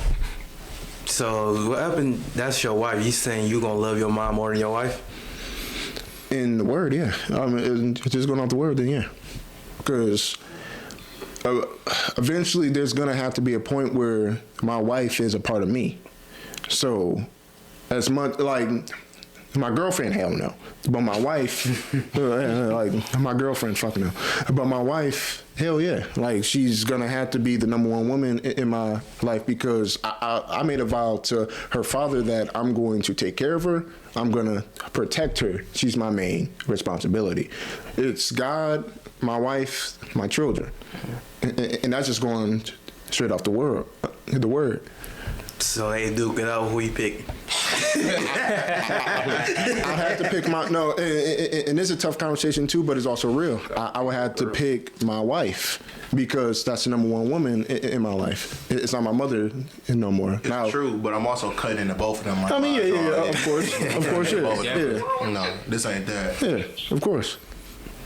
So what happened? That's your wife. You saying you gonna love your mom more than your wife? In the word, yeah. Just going off the word, then yeah. Because eventually there's going to have to be a point where my wife is a part of me. So as much, like, my girlfriend, hell no. But my wife, like, my girlfriend, fuck no. But my wife, hell yeah. Like, she's going to have to be the number one woman in my life, because I made a vow to her father that I'm going to take care of her. I'm going to protect her. She's my main responsibility. It's God, my wife, my children. And that's just going straight off the word. So hey, Duke, it out who you pick. I had to pick my no, and it's a tough conversation too, but it's also real. I would have to pick my wife, because that's the number one woman in my life. It's not my mother no more. It's now, true, but I'm also cutting into both of them. Like, I mean, yeah, of course, yeah. No, this ain't that. Yeah, of course.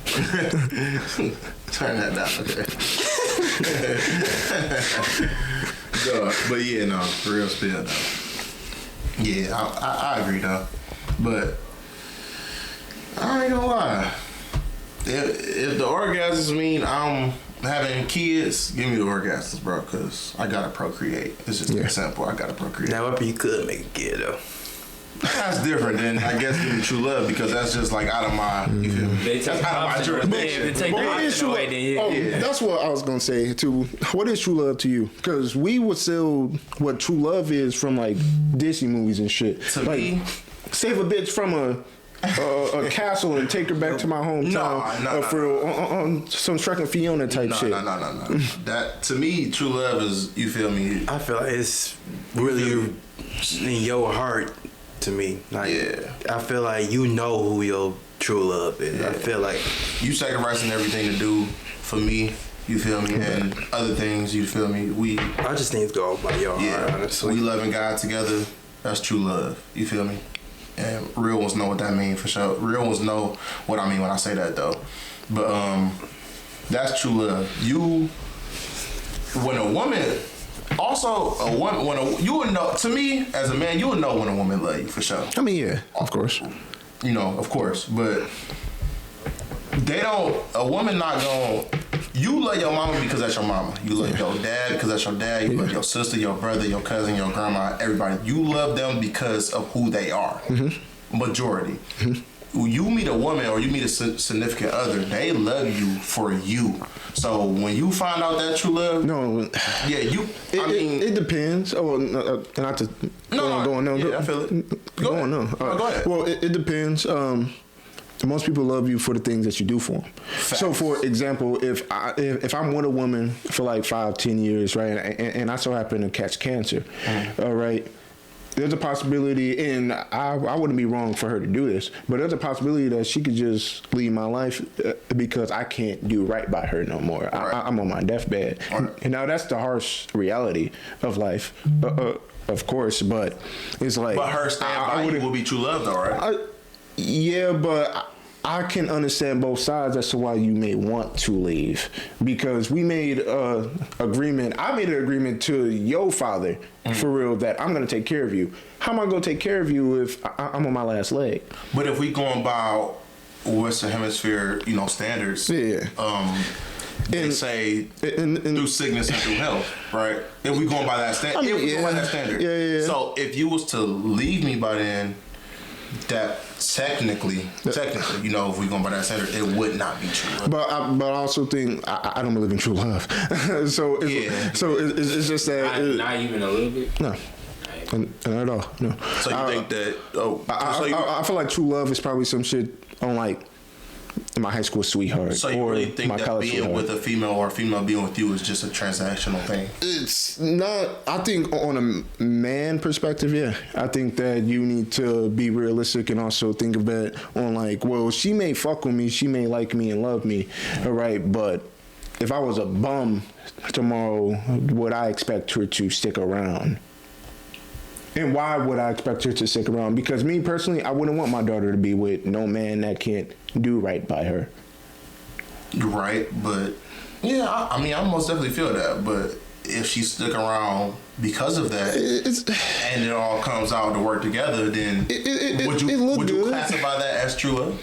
Turn that down, okay. But yeah, no, real spill though. Yeah, I agree though, but I ain't gonna lie. If the orgasms mean I'm having kids, give me the orgasms, bro, because I gotta procreate. It's just that simple. I gotta procreate. Now, if you could make a kid though. That's different than I guess giving true love because that's just like out of my. You feel me? They take That's out of my jurisdiction. They take But the what is option true away. love? Then yeah. That's what I was gonna say too. What is true love to you? Because we would sell what true love is from like Disney movies and shit. To like me- save a bitch from a castle and take her back to my hometown No. for real, on some Shrek and Fiona type shit. No. That to me, true love is you feel me. I feel like it's really in your heart to me. Like, Yeah. I feel like you know who your true love is. I feel like You sacrificing everything to do for me. You feel me, and other things. You feel me. I just think it's go by your heart, honestly. We loving God together. That's true love. You feel me? And real ones know what that means for sure. Real ones know what I mean when I say that though. But that's true love. When a woman, also a woman, you would know. To me, as a man, you would know when a woman love you for sure. I mean, yeah, of course. You know, of course, but they don't. A woman not gonna. You love your mama because that's your mama. You love your dad because that's your dad. You love your sister, your brother, your cousin, your grandma, everybody. You love them because of who they are. Majority. When you meet a woman or you meet a significant other, they love you for you. So when you find out that true love, No, yeah, you. it depends. Oh, not to go on. Yeah, I feel it. Go on. No, go ahead. Well, it depends. Most people love you for the things that you do for them. So, for example, if I'm with a woman for like 5-10 years, right, and I so happen to catch cancer, all right, there's a possibility, and I wouldn't be wrong for her to do this, but there's a possibility that she could just leave my life because I can't do right by her no more. Right. I'm on my deathbed. Right. And now that's the harsh reality of life, of course, but it's like... But her stand by you will be true love though, right? Yeah, but I can understand both sides as to why you may want to leave, because we made agreement. I made an agreement to your father for real that I'm gonna take care of you. How am I gonna take care of you if I'm on my last leg? But if we going by Western Hemisphere, standards, Yeah. They say through sickness and through health, right? If we going by that standard, Yeah. So if you was to leave me by then, that technically, if we going by that standard, it would not be true. But I also think I don't believe in true love. So it's just that Not even a little bit. no. Not at all. No. So you think that? I feel like true love is probably some shit on like my high school sweetheart. So you or really think my that college being sweetheart. with a female or a female being with you is just a transactional thing? It's not. I think on a man perspective, yeah. I think that you need to be realistic and also think of it on like, well, she may fuck with me, she may like me and love me, all right, but if I was a bum tomorrow, would I expect her to stick around? And why would I expect her to stick around? Because me personally, I wouldn't want my daughter to be with no man that can't do right by her. You're right, but yeah, I mean, I most definitely feel that. But if she stuck around because of that, and it all comes out to work together, then would you classify that as true love?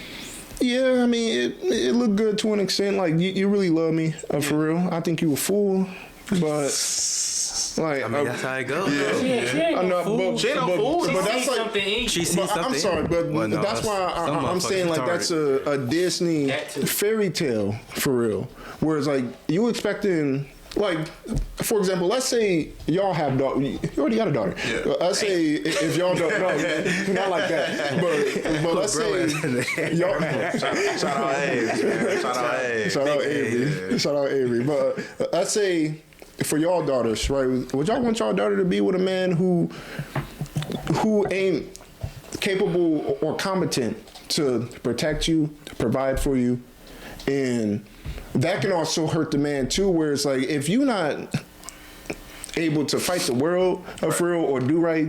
Yeah, I mean, it looked good to an extent. Like, you really love me, for real. I think you a fool, but... Like, I mean, that's how it goes. She ain't no fool. She ain't no fool. She But that's sees like- something in you. She sees But something. I'm sorry, but Well, no, that's why some I'm saying motherfuckers like that's a Disney That too. fairy tale for real. Whereas like you expecting, like, for example, let's say y'all have daughter. You already got a daughter. Yeah. Let's say if y'all don't, no, not like that. But let's say y'all. Shout out Abe. Shout out Abe. Shout out Avery. Shout out Avery. But let's say for y'all daughters, right? Would y'all want y'all daughter to be with a man who ain't capable or competent to protect you, to provide for you, and that can also hurt the man too. Where it's like if you're not able to fight the world for real or do right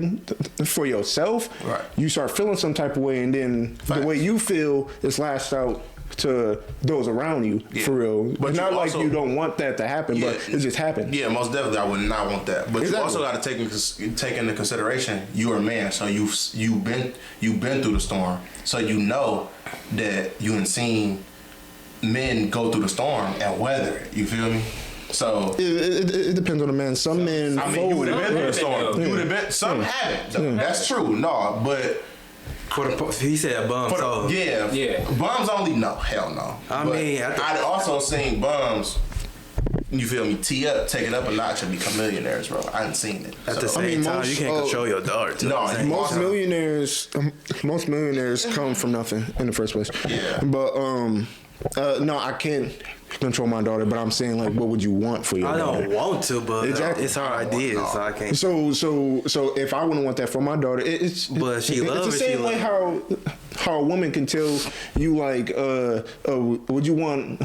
for yourself, right, you start feeling some type of way, and then the way you feel is lashed out to those around you for real. But not like you don't want that to happen, but it just happens. Yeah, most definitely, I would not want that. But Exactly. you also got to take into consideration you're a man, so you've been through the storm, so you know that you ain't seen men go through the storm and weather it. You feel me? So it depends on the man. Some men. I mean, you would have been through the storm. Yeah. You would have been. Some haven't. That's true. No, but He said bum solo. Yeah. Bums only, no, hell no. I But mean, I'd also seen bums, you feel me, tee up, take it up a notch and become millionaires, bro. I hadn't seen it. At the same time, you can't control your daughter. Too. No, Most millionaires come from nothing in the first place. Yeah. But no, I can't control my daughter. But I'm saying, like, what would you want for your I daughter? don't want to, but Exactly. it's her idea, so I can't. So if I wouldn't want that for my daughter, it's But she loves it's the it, same she way how a woman can tell you, like, would you want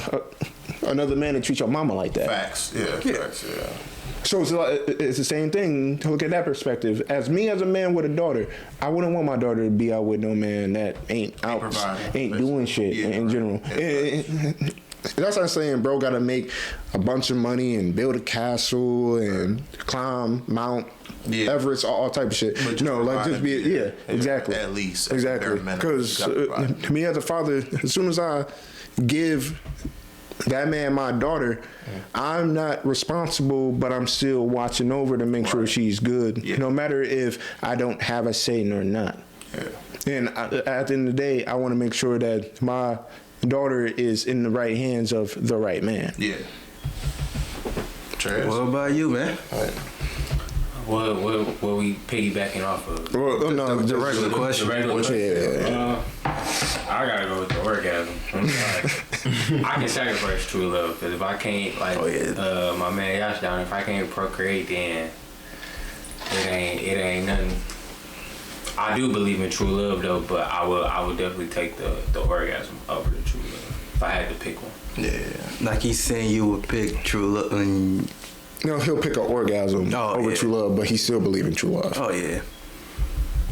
another man to treat your mama like that? Facts, facts, yeah. So it's the same thing to look at that perspective. As me as a man with a daughter, I wouldn't want my daughter to be out with no man that ain't doing shit in general. That's what I'm saying, bro. Got to make a bunch of money and build a castle and climb Mount Everest, all type of shit. But No, like just be exactly. At least exactly. Because me as a father, as soon as I give that man my daughter, I'm not responsible, but I'm still watching over to make sure she's good, no matter if I don't have a say or not. And at the end of the day, I want to make sure that my daughter is in the right hands of the right man. Yeah. Trash. What about you, man? What we piggybacking off of? Well, no, the regular question. The regular question. Yeah. I gotta go with the orgasm. I'm sorry. I can sacrifice true love because if I can't, like, my man Yash down, if I can't procreate, then it ain't nothing. I do believe in true love though, but I would definitely take the orgasm over the true love if I had to pick one. Yeah. Like he's saying, you would pick true love. No, he'll pick an orgasm over true love, but he still believes in true love. Oh yeah.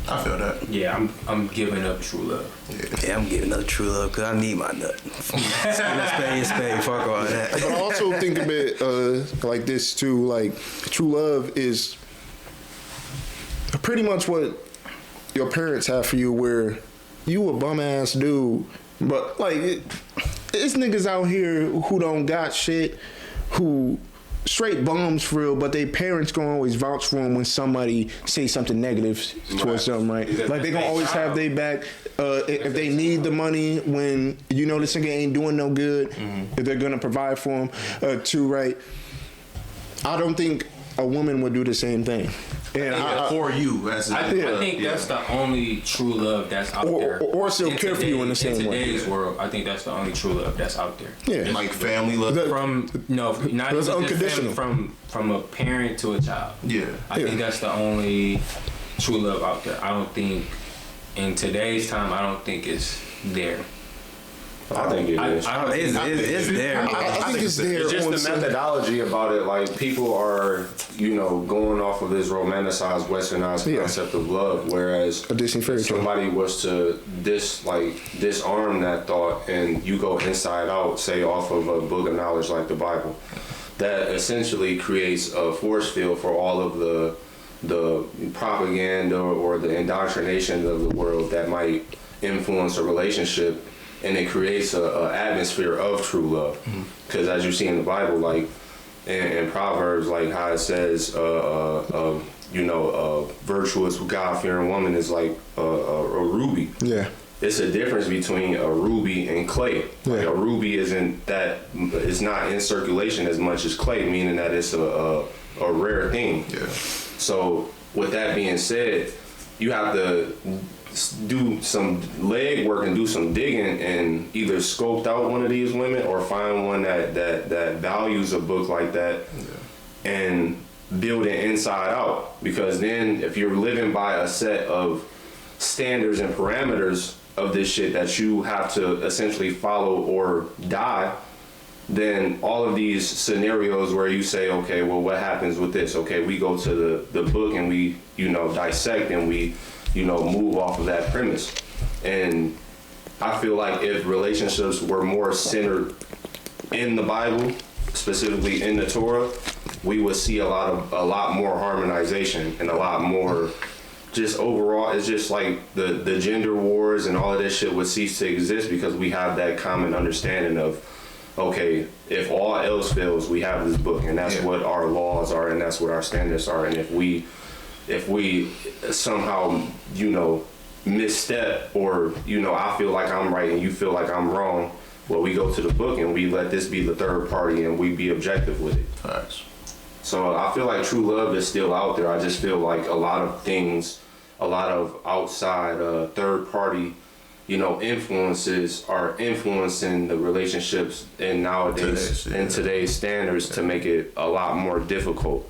I feel that. Yeah, I'm giving up true love. Yeah, I'm giving up true love because I need my nut. Spade, fuck all that. But I also think of it like this too. Like, true love is pretty much what your parents have for you, where you a bum ass dude, but like it's niggas out here who don't got shit, who straight bums for real, but they parents gonna always vouch for them when somebody say something negative towards them, right? Like they gonna always have their back if they need the money when you know this nigga ain't doing no good. If they're gonna provide for them too, right? I don't think a woman would do the same thing. And for you, as I think that's the only true love that's out there. Or still care for you in the same way. In today's world, I think that's the only true love that's out there. Yeah, like family love. Not even unconditional. From a parent to a child. Yeah, I think that's the only true love out there. I don't think in today's time, I don't think it's there. I think it is. It's there. I think it's there. It's just the methodology about it. Like, people are, going off of this romanticized, westernized concept of love, whereas a Disney fairy if tale. somebody was to disarm that thought, and you go inside out, say off of a book of knowledge like the Bible, that essentially creates a force field for all of the propaganda or the indoctrination of the world that might influence a relationship. And it creates a atmosphere of true love, because as you see in the Bible, like in Proverbs, like how it says, virtuous, God-fearing woman is like a ruby. Yeah, it's a difference between a ruby and clay. Yeah. Like, a ruby is not in circulation as much as clay, meaning that it's a rare thing. Yeah. So with that being said, you have to do some leg work and do some digging and either scope out one of these women or find one that values a book like that and build it inside out. Because then if you're living by a set of standards and parameters of this shit that you have to essentially follow or die, then all of these scenarios where you say, okay, well, what happens with this? Okay, we go to the book and we dissect and we move off of that premise. And I feel like if relationships were more centered in the Bible, specifically in the Torah, we would see a lot more harmonization and a lot more just overall. It's just like the gender wars and all of this shit would cease to exist, because we have that common understanding of, okay, if all else fails, we have this book, and that's what our laws are, and that's what our standards are. And if we somehow, misstep, or I feel like I'm right and you feel like I'm wrong, well, we go to the book and we let this be the third party and we be objective with it. Facts. So I feel like true love is still out there. I just feel like a lot of outside third party influences are influencing the relationships in today's standards to make it a lot more difficult.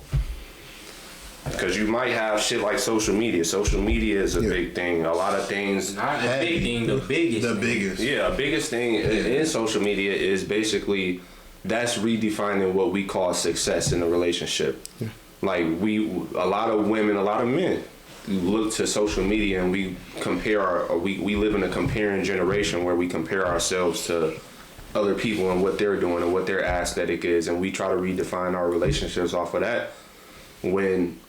Because you might have shit like social media. Social media is a big thing. A lot of things. Not the big thing, the biggest. The biggest. Yeah, biggest thing in social media is basically that's redefining what we call success in a relationship. Yeah. Like a lot of women, a lot of men look to social media and we compare we live in a comparing generation where we compare ourselves to other people and what they're doing and what their aesthetic is, and we try to redefine our relationships off of that, when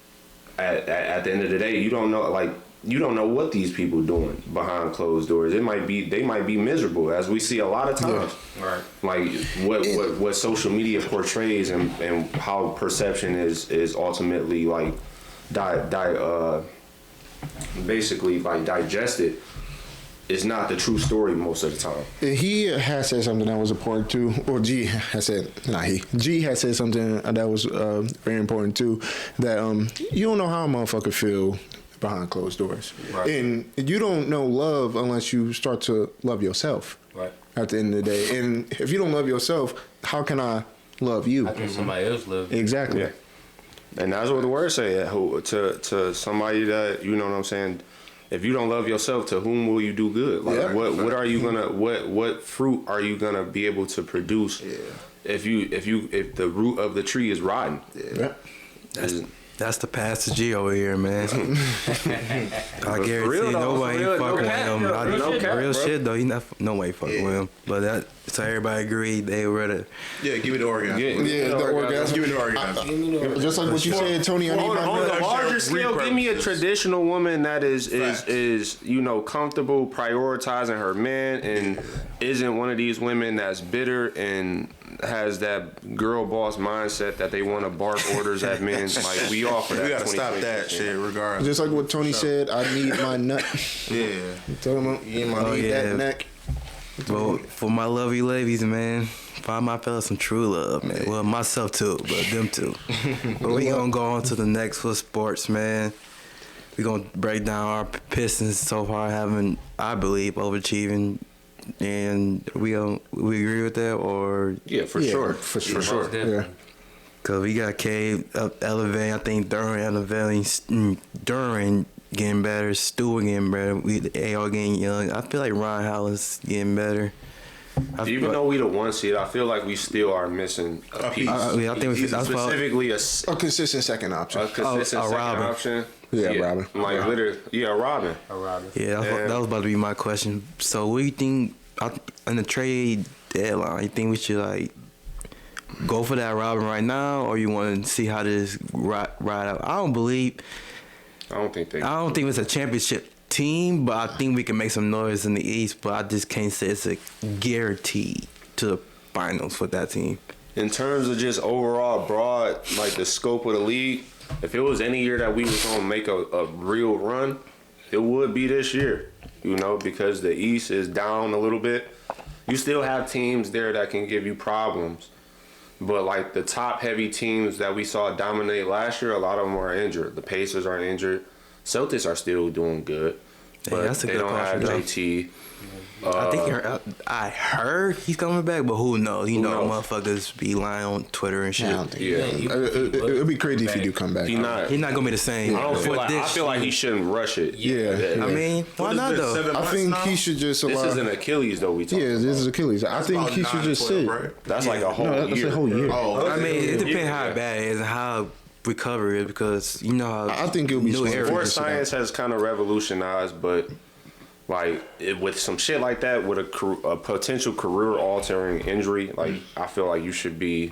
at the end of the day you don't know what these people doing behind closed doors. They might be miserable, as we see a lot of times. Right. Like what social media portrays and how perception is ultimately like basically like digested is not the true story most of the time. He has said something that was important too, or G has said something that was very important too, that you don't know how a motherfucker feel behind closed doors. Right. And you don't know love unless you start to love yourself. Right. At the end of the day. And if you don't love yourself, how can I love you? How can somebody else love you? Exactly. Yeah. And that's what the word say, to somebody that, you know what I'm saying, if you don't love yourself, to whom will you do good? Like what are you gonna what fruit are you gonna be able to produce if the root of the tree is rotten? Yeah. That's the Pastor G over here, man. I guarantee nobody fucking with him. Real shit though, he not nobody fucking with him. But so everybody agreed they were ready. Yeah, give me the orgasm. The orgasm. Give me the orgasm. Just like what you said, Tony. On the larger scale, give me a traditional woman that is comfortable prioritizing her man and isn't one of these women that's bitter and has that girl boss mindset that they want to bark orders at men. Like we offer that. We gotta stop that shit regardless. Just like what Tony said, I need my nut. Yeah. Tell him I need that neck. Well, for my lovely ladies, man, find my fellas some true love, man. Well, myself too, but them too. But we gonna go on to the next for sports, man. We gonna break down our Pistons so far having, I believe, overachieving. And we agree with that, or for sure. Yeah. Cause we got Cade up elevating. I think Duran getting better, Stewart getting better. They all getting young. I feel like Ron Hollis getting better. Even though we the one seed, I feel like we still are missing a piece. I think specifically a consistent second option. A consistent second option. Yeah, Robin. Like literally, Robin. Yeah, that was about to be my question. So, what do you think in the trade deadline? You think we should go for that Robin right now, or you want to see how this ride out? I don't think it's a championship team, but I think we can make some noise in the East. But I just can't say it's a guarantee to the finals for that team. In terms of just overall broad, like the scope of the league, if it was any year that we was gonna make a real run, it would be this year. Because the East is down a little bit. You still have teams there that can give you problems. But like the top heavy teams that we saw dominate last year, a lot of them are injured. The Pacers are injured. Celtics are still doing good, but they don't have JT. I think I heard he's coming back, but who knows? Motherfuckers be lying on Twitter and shit. It'd be crazy if he do come back. He's not gonna be the same. I feel like he shouldn't rush it. Yeah. I mean, why not though? I think he should just allow. This is an Achilles though. This is Achilles. I think he should just sit. That's like a whole year. That's a whole year. I mean, it depends how bad it is and how recovery is, because how I think it'll be sports science has kind of revolutionized, but with some shit like that, with a potential career-altering injury, I feel like you should be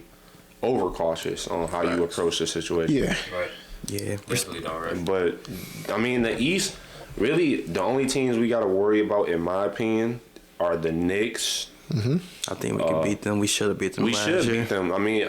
overcautious on how you approach the situation. Yeah. Right. Yeah. Definitely don't, right? But, I mean, the East, really, the only teams we got to worry about, in my opinion, are the Knicks. Mm-hmm. I think we can beat them. We should have beat them last year. We should beat them. I mean,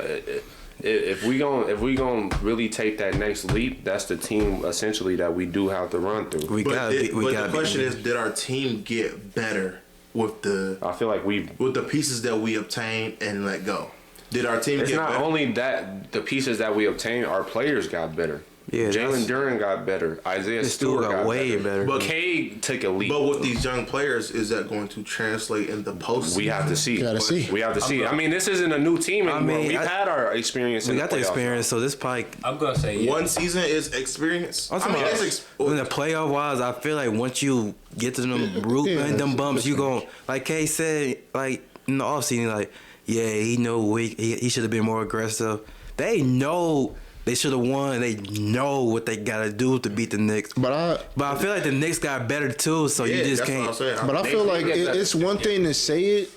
if we gonna really take that next leap, that's the team essentially that we do have to run through. But the question is, did our team get better with the? I feel like with the pieces that we obtained and let go. Did our team it's get not better? only that the pieces that we obtained, our players got better. Yeah, Jalen Duren got better. Isaiah Stewart Stewart got way better. But Cade took a leap. But with these young players, is that going to translate in the post? We have to see. Gotta see. We have to see. I mean, this isn't a new team anymore. We've had our experience. We in got the playoffs. experience, so this probably. I'm gonna say One season is experience. In the playoff wise, I feel like once you get to them root and them bumps, you gon' like Kay said, like in the offseason, like he know he should have been more aggressive. They know they should have won. They know what they gotta do to beat the Knicks. But I feel like the Knicks got better too, so you just can't. But I feel like it's one thing to say it,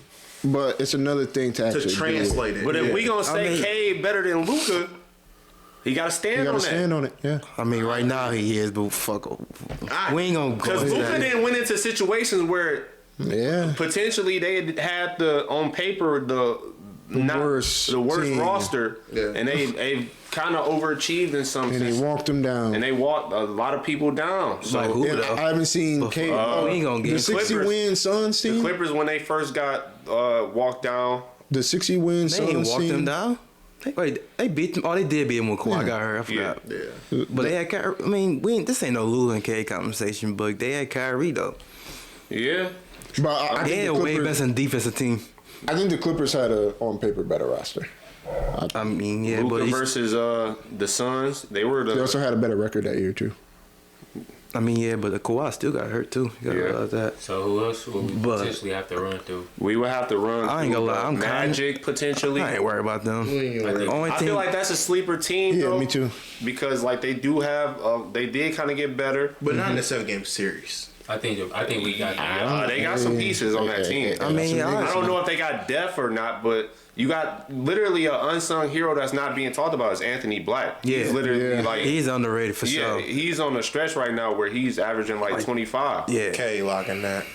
but it's another thing to actually translate it. But if we gonna say Cade better than Luka, he gotta stand on that. stand on it. Yeah. I mean, right now he is, but fuck, we ain't gonna go. Because Luka didn't went into situations where potentially they had on paper the worst roster, and they kind of overachieved in some sense. And he walked them down. And they walked a lot of people down. So I haven't seen Cade. We ain't gonna get the 60-win Suns team. The Clippers, when they first got walked down. The 60-win Suns team. They didn't walk them down. They beat them. Oh, they did beat them when Kawhi got hurt. I forgot. Yeah. But they had Kyrie. I mean, this ain't no Lou and Cade conversation, but they had Kyrie though. Yeah. But I they had a way better defensive team. I think the Clippers had a on paper better roster. I mean, yeah, Luka but versus the Suns, they also had a better record that year too. I mean, yeah, but the Kawhi still got hurt too. You gotta realize that. So who else will we potentially have to run through? We would have to run. I ain't gonna lie, I'm Magic potentially. I ain't worried about them. I feel like that's a sleeper team. Yeah, though, me too. Because like they do have, they did kind of get better, but not in the 7-game series. I think we got. They got some pieces on that team. I mean, I don't know if they got depth or not, but you got literally an unsung hero that's not being talked about is Anthony Black. Yeah, he's literally like he's underrated for sure. He's on a stretch right now where he's averaging like 25. Yeah, K locking that.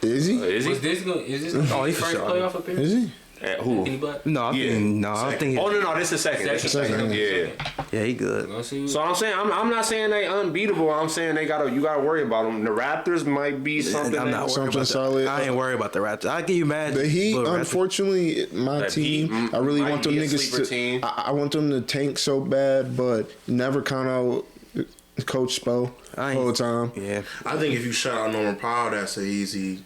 Is he? Is he? Is this his first playoff appearance? Is he? Who? No, I think. Oh no, this is second. Yeah, he good. So I'm saying I'm not saying they unbeatable. I'm saying you gotta worry about them. The Raptors might be something. I'm not something solid. I ain't worried about the Raptors. I give you mad. The Heat, unfortunately, my team. I really want them niggas to. I want them to tank so bad, but never count out Coach Spo the whole time. Yeah, I think if you shut out Norman Powell, that's an easy.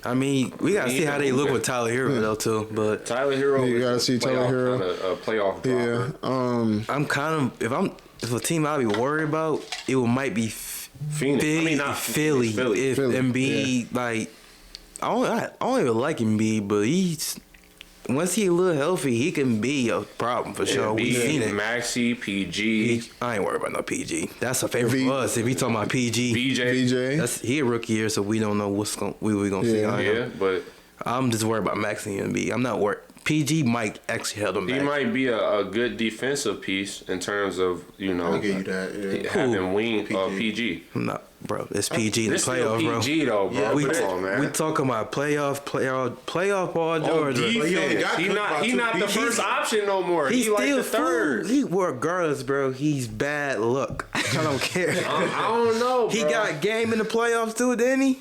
I mean, we gotta see how they look with Tyler Hero though too. But Tyler Hero, you gotta see Tyler Hero. A playoff dropper. Yeah. I'm kind of if a team I'd be worried about, it might be Phoenix. Philly. If Embiid like, I don't even like Embiid, but once he a little healthy, he can be a problem for sure. We seen it. Maxey, PG. I ain't worried about no PG. That's a favorite for us. If we talking about PG, BJ. He a rookie year, so we don't know we gonna see on him. Yeah, but I'm just worried about Maxey and Embiid. I'm not worried. PG might actually help him back. He might be a good defensive piece in terms of I'll give you that. Yeah. Having wing PG. I'm not, bro. It's PG in the This playoff, still bro. PG though, bro. We Come on, man. talking about playoff Paul George. He not the first option no more. He's He like still the third. He regardless, bro. He's bad luck. I don't care. I don't know, bro. He got game in the playoffs too, didn't he?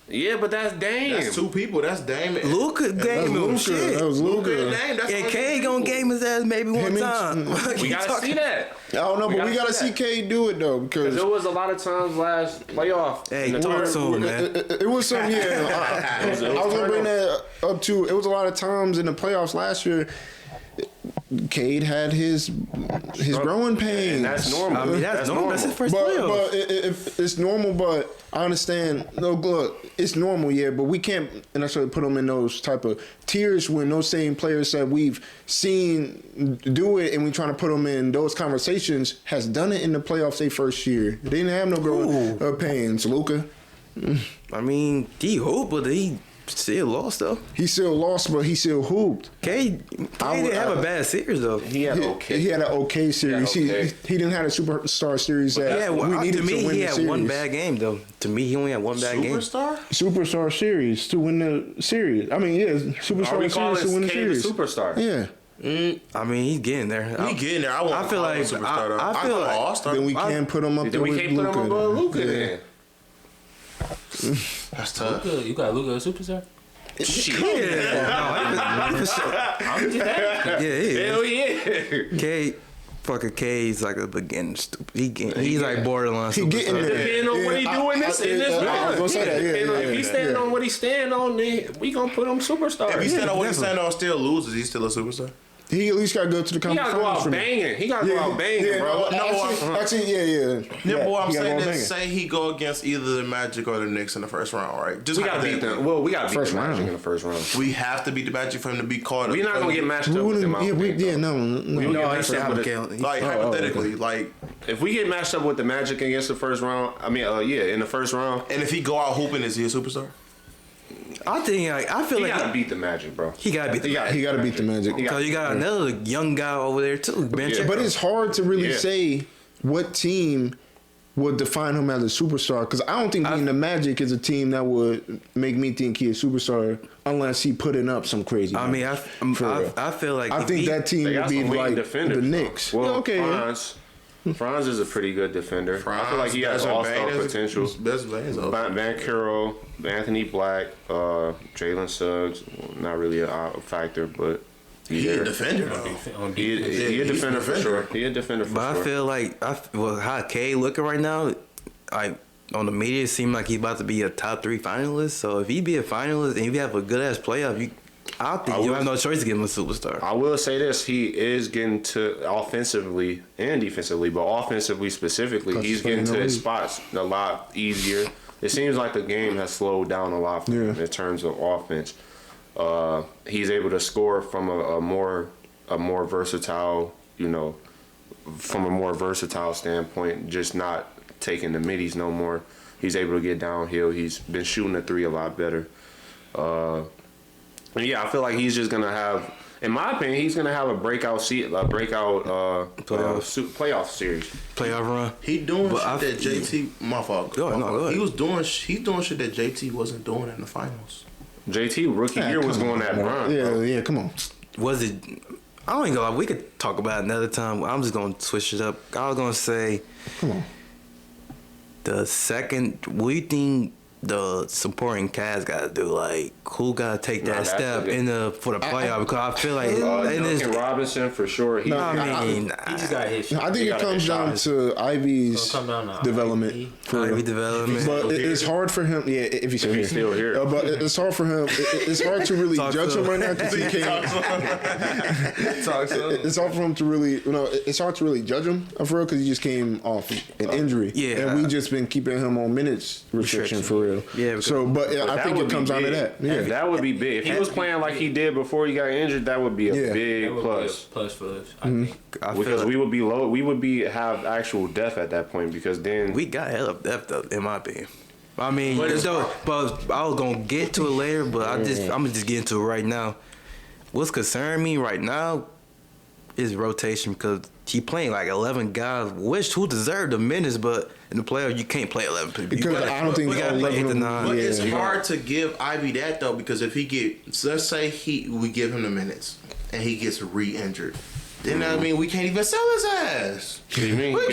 Yeah, but that's Dame. That's two people. That's Dame. Luka game him. Shit. That was Luka. And Cade gonna game his ass maybe one time. We gotta see that. I don't know, but we gotta see Cade do it though, because there was a lot of times last playoff. Hey, talk soon, man. It was some. Yeah, I was gonna bring that up too. It was a lot of times in the playoffs last year. Cade had his growing pains. And that's normal. I mean, that's normal. That's his first playoff. But if it's normal, but I understand. No, look, it's normal, yeah, but we can't necessarily put them in those type of tiers when those same players that we've seen do it, and we trying to put them in those conversations has done it in the playoffs their first year. They didn't have no growing pains. Luka. I mean, he hooped, but he still lost though. He still lost, but he still hooped. Cade didn't have a bad series though. He had He had an okay series. He didn't have a superstar series that we needed to me, to win he the had series. one bad game though. To me, he only had one bad game. Superstar series to win the series. I mean, yeah, superstar Are we series calling to win the Cade a series. superstar? Yeah. I mean, he's getting there. He getting there. I feel like I feel like All-Star. Then we can't put him up there with can't put him above Luka then. That's tough. Luka, you got Luka a superstar? I'm just asking. Hell yeah. Cade's like a beginner. He's like borderline. He getting there. Depending on what he do in this I was gonna say that. If he stand on what he stand on, then we gonna put him superstar. If he stand on what he's standing on, still loses. He's still a superstar. He at least got to go to the He conference gotta go finals out for me. banging. He gotta go out banging, bro. Actually, yeah. Yeah, boy, I'm he gotta saying go that. banging. Say he go against either the Magic or the Knicks in the first round, right? Just We gotta beat them. Well, we gotta beat First the Magic round. in the first round. We have to beat the Magic for him to be caught. We're not gonna get matched up We with them. wouldn't. No. No, I I said said with it. Like hypothetically, like, If we get matched up with the Magic against the first round, in the first round, and if he go out hooping, is he a superstar? I feel he like gotta beat the Magic, bro. he gotta beat. He got He got to beat the Magic. He got- So you got another young guy over there too, Ben. Yeah. But it's hard to really Yeah. say what team would define him as a superstar because I don't think being the Magic is a team that would make me think he's a superstar unless he putting up some crazy. I mean, For real. I feel like I if think he- that team They would got be some like leading defenders. the bro. Knicks. Well, Yeah, okay. Franz is a pretty good defender. I feel like he has all-star potential. Best Van Curo, Anthony Black, Jalen Suggs, not really a factor, but He a defender though. He a defender for sure. He a defender for But sure. I feel like how Cade looking right now, like on the media, it seemed like he's about to be a top 3 finalist. So if he be a finalist and you have a good ass playoff, I think you have no choice to give him a superstar. I will say this: he is getting to offensively and defensively, but offensively specifically, he's getting to his spots a lot easier. It seems like the game has slowed down a lot for him in terms of offense. He's able to score from a more versatile, from a more versatile standpoint, just not taking the middies no more. He's able to get downhill. He's been shooting the 3 a lot better. I feel like he's just gonna have, in my opinion, he's gonna have a playoff series. Playoff run. He doing shit that JT. My fault. Go ahead. He's doing shit that JT wasn't doing in the finals. JT rookie year was going that run. Yeah, come on. Was it? I don't even know. We could talk about it another time. I'm just gonna switch it up. I was gonna say, Come on. the second. We think the supporting cast got to do, like, who got to take that that's step for the playoff? Because I feel like Duncan Robinson for sure. he He just got hit. I think it comes down to Ivy's development. Ivy development. But it's hard for him. Yeah, if he's still here. But it's hard for him. It's hard to really Talk judge to him him. right now because he can't. It's hard for him to really, it's hard to really judge him for real because he just came off an injury. Yeah. and we just been keeping him on minutes restriction for real. Yeah, So, but I think it comes down to that. Yeah. That would be big. If he was playing like he did before he got injured, that would be a big That would plus. be a plus for us, I think. Because we would be low. We would have actual depth at that point. Because then We got hell of depth, though, in my opinion. I mean, but I was gonna get to it later, but I'm gonna just get into it right now. What's concerning me right now is rotation because he playing like 11 guys, who deserve the minutes, but in the playoff you can't play 11 people. Because I don't think we gotta play 8 to 9. But it's Yeah. hard to give Ivy that though because if he let's say we give him the minutes and he gets re-injured, then that mean we can't even sell his ass. what do you mean? That's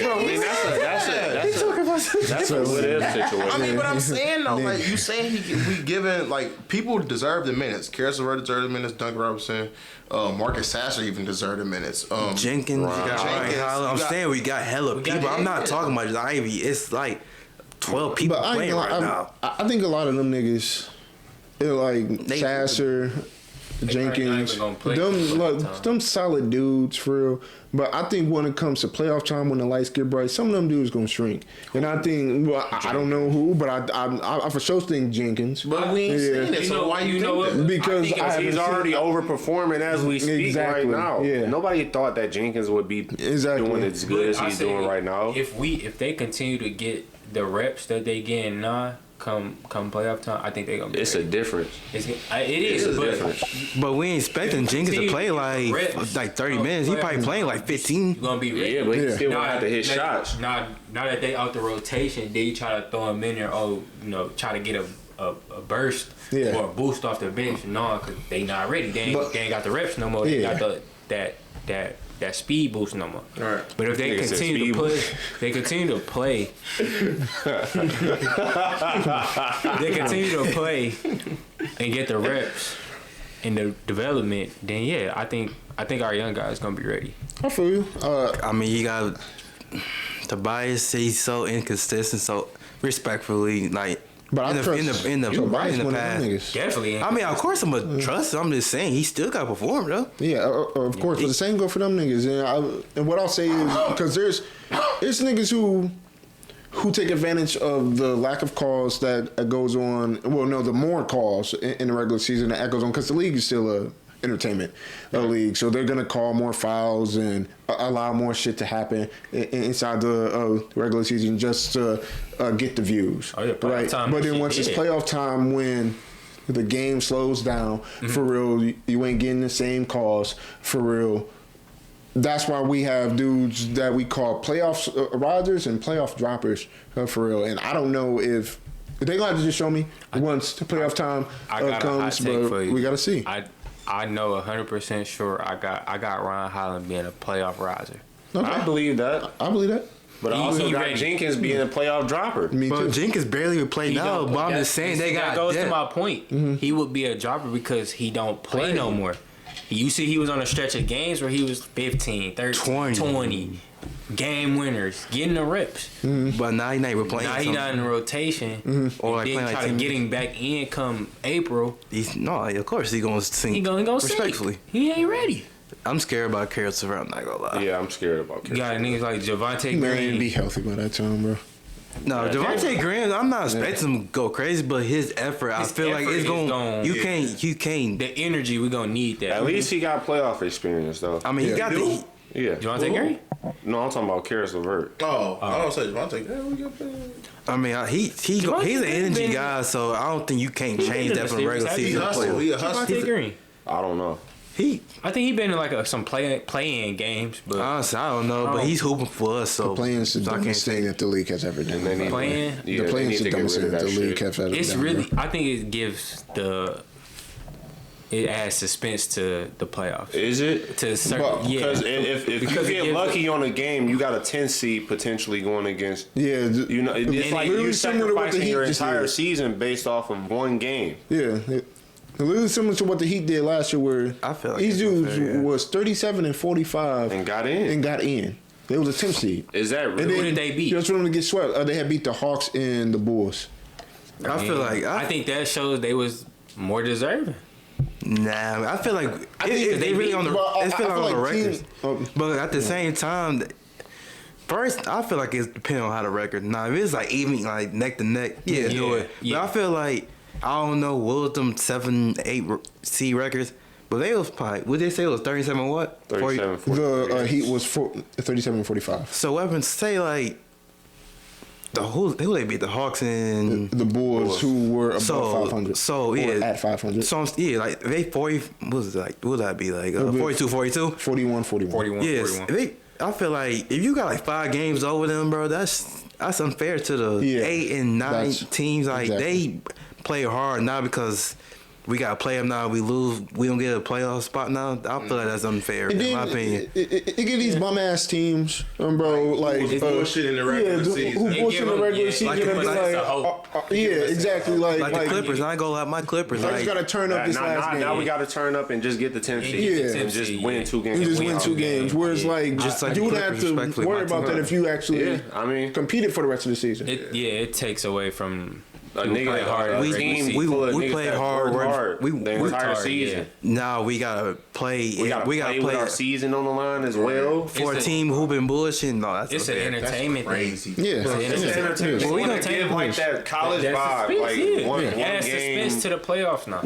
a what if situation. I mean, but I'm saying though, like you saying we giving like people deserve the minutes. Karis LeVert deserved the minutes. Duncan Robinson, Marcus Sasser even deserved the minutes. Jenkins, I'm saying we got hella people. I'm not talking about just Ivy. It's like 12 people But playing right now. I think a lot of them niggas, they're like Sasser, Jenkins, not even gonna play them solid dudes for real. But I think when it comes to playoff time, when the lights get bright, some of them dudes gonna shrink. And I think, I don't know who, but I for sure think Jenkins. But we ain't seen it, so why you know it? Because He's already overperforming as we speak Exactly, right now. yeah. Nobody thought that Jenkins would be doing as good as I he's say doing right now. If they continue to get the reps that they getting now, come playoff time, I think they're gonna be It's a ready. difference. It is a but difference. But we ain't expecting Jenkins to play reps, like 30 minutes. He probably playing like 15. You're gonna be ready. Yeah, but he still Now gonna have to hit shots. Now that they out the rotation, they try to throw him in there. Try to get a burst or a boost off the bench. No, because they not ready. They ain't got the reps no more. They got that speed boost no more. Right. But if they Nigga said continue to speed push, they continue to play. They continue to play and get the reps and the development. Then yeah, I think our young guy is gonna be ready. I feel you. I mean, you got Tobias. He's so inconsistent. So respectfully, like. But I trust in the Tobias one of them past. niggas. Definitely. I mean, of course I'm gonna trust him. I'm just saying he still got to perform though. Yeah, of course. But the same go for them niggas. And what I'll say is because there's niggas who take advantage of the lack of calls that goes on. Well, no, the more calls in the regular season that goes on because the league is still a entertainment league, so they're gonna call more fouls and allow more shit to happen inside the regular season just to get the views. Oh, yeah, right? time But then once it's playoff time, when the game slows down for real, you ain't getting the same calls for real. That's why we have dudes that we call playoff risers and playoff droppers for real. And I don't know if they gonna have to just show me once the playoff time comes, but we gotta see. I know 100% sure I got Ron Holland being a playoff riser. Okay. I believe that. I believe that. But I also got ready. Jenkins being a playoff dropper. Me But too. Jenkins barely would play now. But I'm just saying they got that goes depth. to my point. He would be a dropper because he don't play no more. You see, he was on a stretch of games where he was 15, 13, 20 game winners, getting the reps. But now he's not even playing. Now he's not in the rotation. Or like Then playing like try to team. getting back in come April. Of course he's gonna sing. He gonna respectfully. sing. He ain't ready. I'm scared about Karis LeVert. I'm not gonna lie. Yeah, I'm scared about You got niggas like Javante He may Green. be healthy by that time, bro. No, Devontae Graham. I'm not expecting him to go crazy, but his effort, I His feel like effort it's is going. gone. You can't. The energy, we gonna need that. At least he got playoff experience, though. I mean, he got the. Yeah. Javante Green? No, I'm talking about Karis LeVert. Oh, I don't say Javante. Yeah, we got I mean, he's an energy guy, so I don't think you can't change that from the regular He season. to hustle. playoff. He a hustle. Javante Green. I don't know. I think he been in like some play-in games, but Honestly, I don't know, but he's hooping for us. So Playing's the so I can't dumbest thing say. that the league has ever done. And they need Playing? Yeah, The playing's the dumbest thing that the league has ever done. it's really. I think it gives it adds suspense to the playoffs. Is it? To certain, Because if Because you it get gives lucky on a game, you got a 10 seed potentially going against. Yeah, You know, it's like literally you're similar to what the sacrificing Heat your just entire did. season based off of one game. Yeah, literally similar to what the Heat did last year, where I feel like these it's dudes unfair, yeah. was 37 and 45 And got in. They was a 10 seed. Is that And really? then, Who did they beat? Just for them to get swept. They had beat the Hawks and the Bulls. I feel like I think that shows they was more deserving. Nah, I feel like think they really on the. Well, It's I feeling feel on the like records, teams- but at the same time, first I feel like it's depending on how the record. Now if it's like even like neck to neck, do it. Yeah. But I feel like I don't know what was them 7-8 C records, but they was probably what they say it was 37 what 37, 40. The Heat was 37 and 45. So weapons say like who they beat the Hawks and The Bulls, who were above 500. So Or yeah, at 500. So like they 40. What was it like? What would that be like? 42, 42. 41, 41. 41, Yes, 41. I feel like if you got like 5 games over them, bro, that's unfair to the 8 and 9 That's- teams. Like exactly. they play hard now because we got to play them now. We lose, we don't get a playoff spot now. I feel like that's unfair And in then my opinion. It give these bum ass teams, bro, like It's bullshit in the regular season. Who They bullshit give in the them- regular yeah, season? like and the- be like like, the hope. yeah, exactly. Like the Clippers, I ain't gonna lie, my Clippers. I Like just gotta turn up this last game. Now we got to turn up and just get the 10 seed. Yeah. And just win 2 You games. just win 2 games. Whereas, like, Just like you the would have Clippers, to respectfully, worry my about team. that if you actually Yeah, I mean, competed for the rest of the season. It takes away from a people nigga, play hard. a We- team we- full of we niggas played that hard, worked we- hard we the worked entire hard, season. now we gotta play. We gotta play with our season on the line as well. for a It's a- team who been bullshitting. No, that's It's an unfair. entertainment thing. Crazy. Yeah, It's It's entertainment. Well, we We gonna gonna take give like that college That's vibe, suspense, like yeah. one It adds game. suspense to the playoffs now.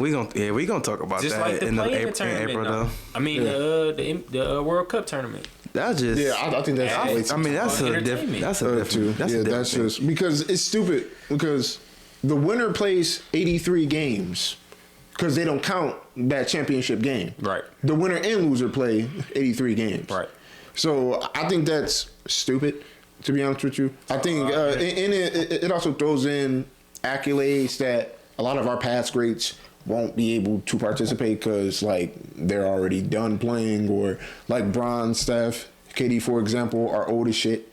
We gonna talk about Just that like the in play-in tournament. April now. though. I mean, the World Cup tournament. That's just yeah, I think that's Yeah. way I too mean, that's a Entertainment. different. That's a too. different. That's a Yeah, different that's thing. just because it's stupid. Because the winner plays 83 games because they don't count that championship game. Right. The winner and loser play 83 games. Right. So I think that's stupid, to be honest with you. I think and it also throws in accolades that a lot of our past greats won't be able to participate because like they're already done playing, or like Bron, Steph, KD, for example, are old as shit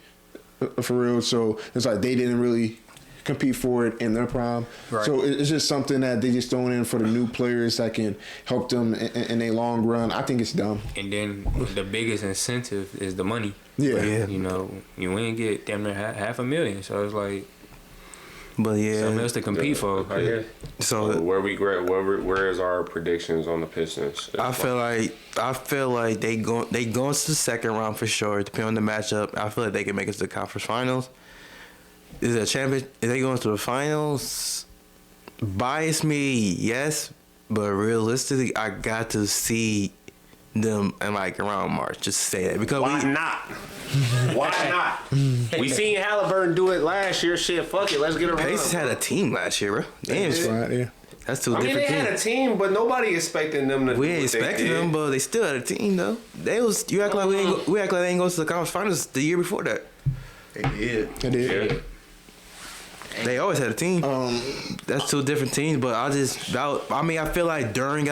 for real. So it's like they didn't really compete for it in their prime. Right. So it's just something that they just thrown in for the new players that can help them in a long run. I think it's dumb. And then the biggest incentive is the money. Yeah. You know, you ain't get damn near $500,000, so it's like But yeah, something else to compete for. I guess. so where is our predictions on the Pistons? I feel like they go to the second round for sure. Depending on the matchup, I feel like they can make it to the conference finals. Is it a champion? If they go into the finals, bias me, yes, but realistically, I got to see them in like around March. Just say that because Why not? Why not? We seen Halliburton do it last year. Shit, fuck it. Let's get around. Pacers had a team last year, bro. Damn, Yeah. that's two I mean, different they had a teams. team, but nobody expecting them to. We do ain't what they expecting did. them, but they still had a team though. You act like we act like they ain't go to the conference finals the year before that. They did. It is. Yeah. They always had a team. That's two different teams, but I feel like Duran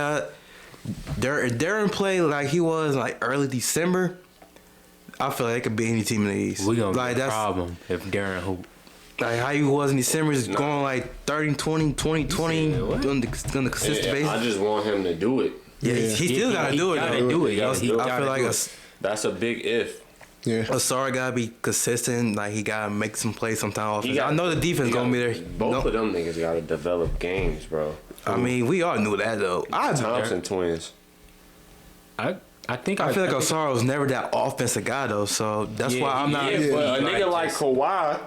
played like he was like early December. I feel like it could be any team in the East. We gonna like be a that's problem if Darren hoop. like how he was in December is going like 30, 20, 20, 20 on the consistent Yeah, basis. I just want him to do it. Yeah, he still gotta do it. Gotta though. do it. Yeah, I he feel gotta like do a it. That's a big if. Yeah. Asar gotta be consistent. Like he gotta make some plays sometime. I know the defense gonna be there. Both of them niggas gotta develop games, bro. I mean, we all knew that though. Thompson twins. I think I feel like Asar was never that offensive guy though, so that's why I'm not. Yeah, but a Like nigga like just- Kawhi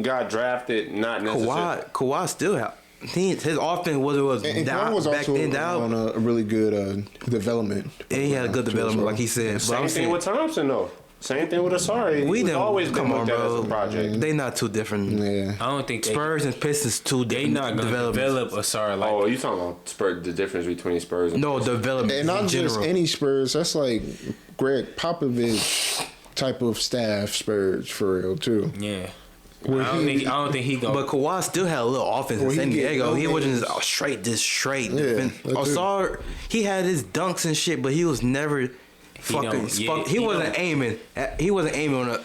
got drafted, not necessarily. Kawhi still have. His offense was And down Kawhi was back also then down. on a really good development. And he had a good development, like he said. But Same I'm thing saying, with Thompson though. Same thing with Asari. we He's didn't always been come on, looked at as bro. a project. They not too different. Yeah. I don't think Spurs and Pistons too they different. not gonna developments. develop Asar like Oh, you talking about Spurs? The difference between Spurs and No development And not in just general. any Spurs. That's like Greg Popovich type of staff Spurs for real too. yeah. Where I don't think he gonna. But Kawhi still had a little offense in Well, he San get Diego. He no wasn't names. just straight. Yeah, defense. that too. Asar, he had his dunks and shit, but he was never fucking. don't- yeah, He he wasn't don't. aiming. He wasn't aiming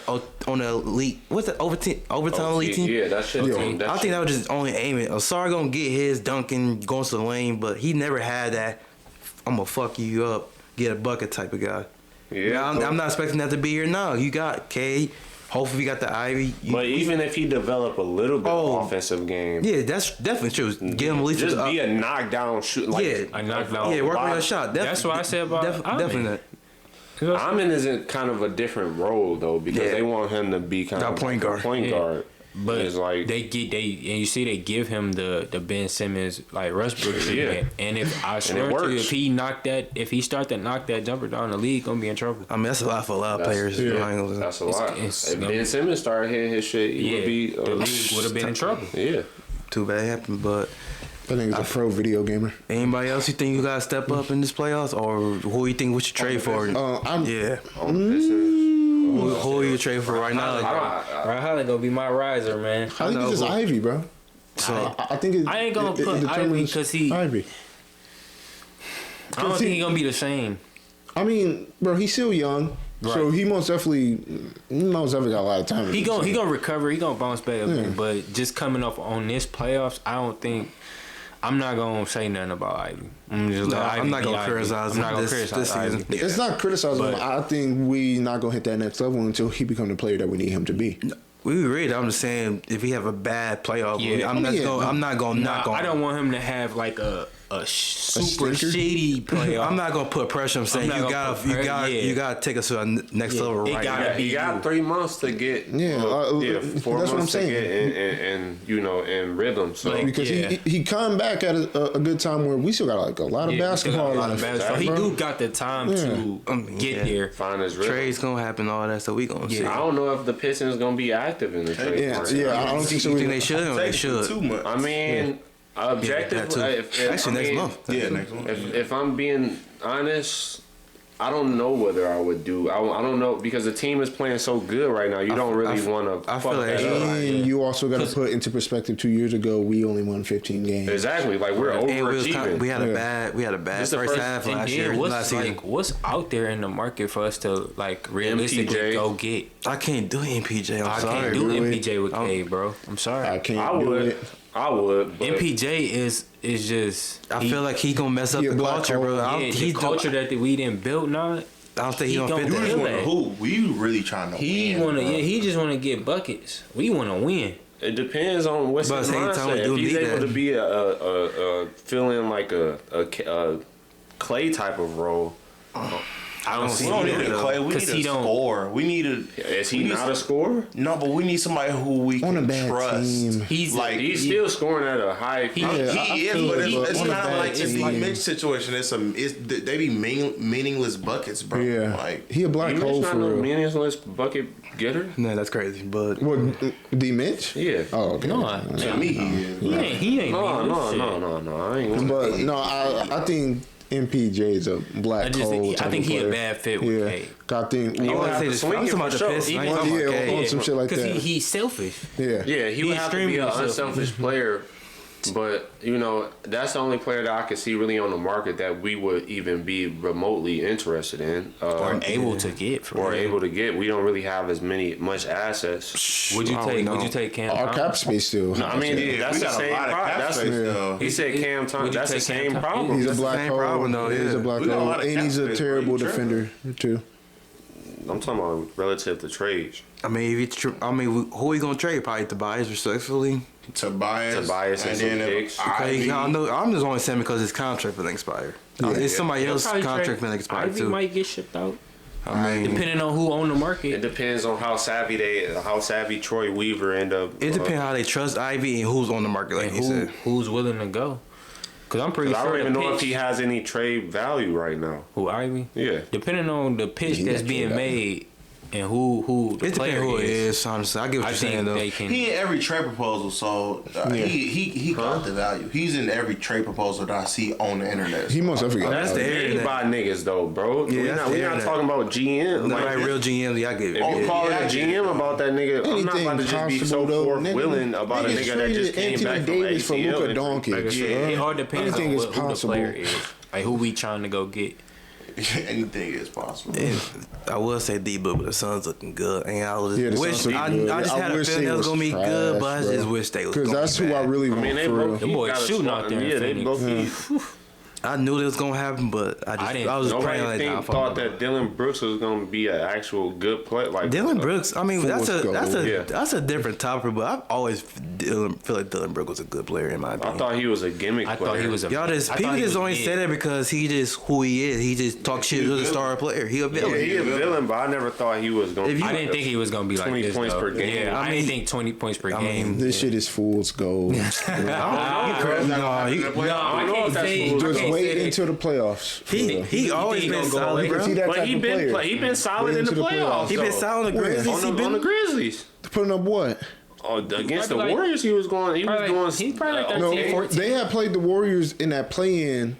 on a elite. What's it? Overtime elite team. Yeah, that shit. Yeah. I think that was just only aiming. Asar gonna get his dunking, going to the lane, but he never had that. I'm gonna fuck you up, get a bucket type of guy. Yeah, I'm not expecting that to be here now. You got Cade. Hopefully, you got the Ivy. But even if he develop a little bit Oh. of offensive game, Yeah, that's definitely true. Get him at least just to the- be a knockdown shoot. Like, Yeah. A knockdown. Yeah, work on Why- your shot. That's what I said about definitely Amen. that. Amin is in kind of a different role though because Yeah. they want him to be kind That of point like a guard. point Yeah. guard. But it's like and you see they give him the Ben Simmons like Westbrook treatment. And if I swear to you, works. if he start to knock that jumper down, the league gonna be in trouble. I mean, that's a lot for a lot of players. yeah. I ain't gonna- that's a lot. it's If gonna- Ben Simmons started hitting his shit, he would be the league would have been in trouble. Yeah. Too bad it happened, but I think he's a pro video gamer. anybody else you think you gotta step up in this playoffs, or who you think we should trade for? I'm Yeah, On the Pistons. who are you trading for right now? Ryan Holland gonna be my riser, man. I think know it's just who- Ivy, bro. So I think it, I ain't gonna it put Ivy determines 'cause he- Ivy. I don't think he's gonna be the same. I mean, bro, he's still young, so Right. he most definitely got a lot of time. He gonna recover. He gonna bounce back. But just coming up on this playoffs, I don't think. I'm not gonna say nothing about Ivy. I'm just No, let I'm Ivy not be gonna Ivy. criticize I'm him not gonna this criticize season. Ivy. It's not criticizing him. But- I think we not gonna hit that next level until he become the player that we need him to be. we read. I'm just saying if he have a bad playoff, Yeah. I'm not gonna knock on. I don't want him to have like a super stinker? shitty playoff. I'm not gonna put pressure. I'm saying not you gonna gotta, put pressure, yeah. you gotta take us to a next level it right gotta now. be You got 3 months to get. Yeah, 4 that's what I'm months to saying. get in rhythm. So Like, Because Yeah. he come back at a good time where we still got like a lot of basketball left. So he bro. do got the time to get yeah. there. find his rhythm. Trades gonna happen, all that, so we gonna see. I don't know if the Pistons gonna be active in the trade. Yeah, market. yeah, I don't think so. You think they should or they should? 2 months. I mean, objective. that too. Actually, next month. Yeah, next month. If I'm being honest, I don't know whether I would do. I don't know because the team is playing so good right now. You don't really want to. I feel like And you also got to put into perspective. 2 years ago, we only won 15 games. Exactly, like we're overachieving. We had a bad first half last year. What's out there in the market for us to like realistically MPJ. Go get? I can't do MPJ. I sorry. can't do really? MPJ with Cade, bro. I'm sorry. I can't I do would. it. I would. But MPJ is just. I feel like he gonna mess up He a the black culture, bro. hole. The culture that we didn't build now. I don't think he He gonna fit gonna that. feel You wanna that. hoop. We really trying to He win, wanna, bro. he just wanna get buckets. We wanna win. it depends on what's But his at the same time, we mindset. do If he's need able that. to be a feeling like a Clay type of role, I don't We see don't need him a Clay. We 'Cause need he a don't- score. We need a. is he we need not a some- scorer? No, but we need somebody who we On a can bad trust. team. He's Like, He's still scoring at a high. He I is, feel but like it's on a not bad like it's team. like Mitch situation. They be meaningless buckets, bro. Yeah, Like he a black hole not for no real. meaningless bucket getter. No, that's crazy. But What, D. Mitch? Yeah. Oh, okay. No, to me, he is. he ain't No, meaningless. no. I ain't. But no, I think MPJ is a black hole. I think he a bad fit with Yeah, Cade. I think. He I would want to have say to this. swing I'm it talking for about the sure. Pistons. I ain't Even- talking about Yeah, Cade. on some shit like Because that. he's selfish. Yeah, Yeah, he would have to be extremely an selfish. unselfish player. But, that's the only player that I could see really on the market that we would even be remotely interested in. Or able to get for or real. able to get. We don't really have as much assets. Would you I don't take? know. Would you take Cam? our Thomas? cap space still. I mean, Yeah, that's we the got a same lot of problem. cap That's space, Yeah. though. He said Cam Would Thomas. you That's the take Cam same Thomas? problem. He's a That's the black same hole. problem, though, He's yeah. a black We got a hole, lot of and cap he's a space, bro. terrible You tripping. defender too. I'm talking about relative to trades. I mean, who we gonna trade? Probably Tobias, respectfully. Tobias and some picks. Okay, I know. I'm just only saying because his contract will expire. It's somebody else's Probably contract trade- will expire Ivy too. might get shipped out. I mean, Depending on who on the It market. depends on how savvy Troy Weaver end up. it depends how they trust Ivy and who's on the market, like And you said. who's willing to go. Because I'm pretty I sure don't even the know if pitch- he has any trade value right now. Who, Ivy? Yeah. Depending on the pitch He that's got being trade made and who the It player depends who it is. is. Honestly, I get what I you're saying think though. they can. He in every trade proposal, so he got the value. He's in every trade proposal that I see on the internet. He most definitely got That's that. the made internet. by niggas though, bro. Yeah, we're that's not, the we not internet. talking about GM. Not Like, like real GMs, I get it. if you call it a GM about that nigga, I'm not Anything about to just be so possible, though, forth nigga. willing about a Niggas nigga that just traded came Anthony back from Davis for ACL. Luka Doncic. Like I said, Yeah. it all depends Anything on is who the possible. player is. Like who we trying to go get. Anything is possible. I will say D, but the Suns looking good, and I was Yeah, the wish Suns I, look good. I just I had a wish feeling they they was was gonna be trash, good, but I bro. just wish they was. Because gonna that's be who I bad. really I want mean, they for real. both Them boys got a shooting spot- out there in Yeah, they Phoenix. both. I knew it was gonna happen, but I was Nobody praying like thought that Dylan Brooks was gonna be an actual good player. Like Dylan Brooks. I mean, that's Yeah. a different topic, but I've always feel like Dylan Brooks was a good player in my I opinion. thought he was a gimmick I player. thought he was a. Y'all just I people thought he just was only mid. say that because he just who he is. He just talk shit to the star player. He a Yeah, villain. he a villain, but I never thought he was gonna. If you- I didn't think he was gonna be like 20 this, points though. per game. Yeah, I mean- didn't think 20 points per I game. mean, This shit is fool's gold. I don't know if that's say- Just can't wait say that. until the playoffs. for real. he always he been gonna go solid, away? bro. See that But type he of player. been solid Wait in the into the playoffs. playoffs. He been though. solid on the Where? Grizzlies. He on been the Grizzlies. Putting up what? Oh, against the Probably like- Warriors, he was Probably doing. he probably like No, 13, 14. they had played the Warriors in that play-in.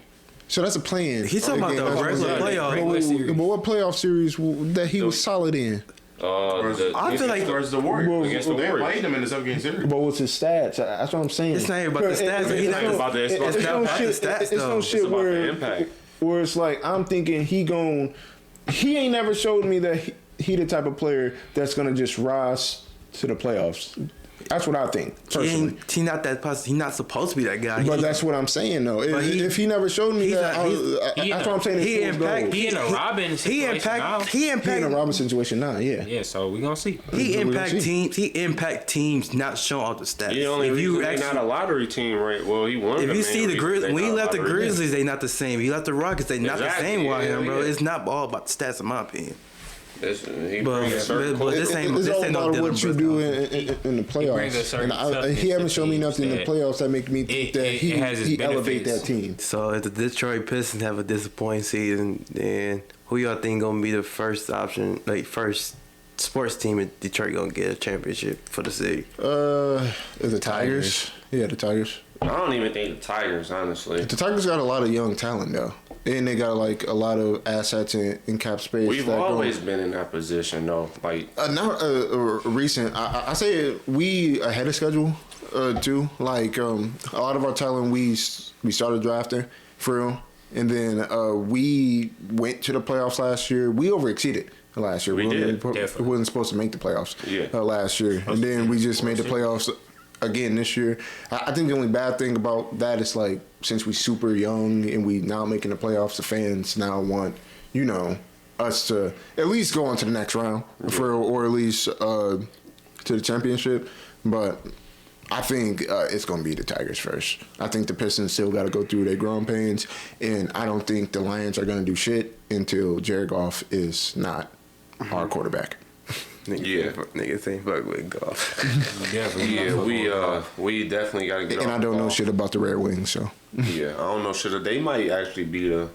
So that's a play-in. He's talking about Again, the that's what I'm regular saying. playoff. Regular series. But what playoff series that he was solid in? I feel like Versus the Warriors. Against the They Warriors. played them in the 7-game series. But what's his stats? That's what I'm saying. It's not even about the stats. He's not about the- it's It's about no the shit. stats, It's no though. shit It's about the where impact. where it's like I'm thinking he ain't never showed me that he the type of player that's gonna just rise to the playoffs. That's what I think personally. he not that possible. He's not supposed to be that guy. But that's what I'm saying though. But If he never showed me he's that, a- he's- that's what I'm saying. he It's fool's impact. gold. He in a Robin He situation now. impact. He He in a impact. Robin situation now. Yeah. Yeah, so we gonna see. He We're gonna impact see. teams. He impact teams not showing off the stats. He only if you they're not a lottery team, right? Well, he won. if you see the Grizzlies, when he left the Grizzlies. Grizzlies, they not the same. He left the Rockets, they not the Exactly, same with him, yeah, bro. yeah. It's not all about the stats, in my opinion. He But- brings a certain but this culture. ain't- It's all no about Dylan what you Brooks, do though. in the brings a playoffs. certain And toughness he haven't to shown me teams nothing in the that playoffs that make me think that it has its he elevate benefits. that team. So if the Detroit Pistons have a disappointing season, then who y'all think gonna be the first option, like first sports team in Detroit gonna get a championship for the city? The Tigers. Yeah, the Tigers. I don't even think the Tigers, honestly. The Tigers got a lot of young talent though. And they got like a lot of assets in cap space. We've always been in that position, though. Like not recent. I say we ahead of schedule too. Like a lot of our talent we started drafting for real, and then we went to the playoffs last year. We overexceeded last year. We did. We wasn't supposed to make the playoffs. Last year, and then we just made the playoffs again this year. I think the only bad thing about that is like since we super young and we now making the playoffs, the fans now want us to at least go on to the next round or at least to the championship. But I think it's going to be the Tigers first. I think the Pistons still got to go through their growing pains, and I don't think the Lions are going to do shit until Jared Goff is not our quarterback. Niggas ain't fuck with golf. We definitely got to get. And I don't know shit about the Red Wings, so. Yeah, I don't know shit. They might actually be the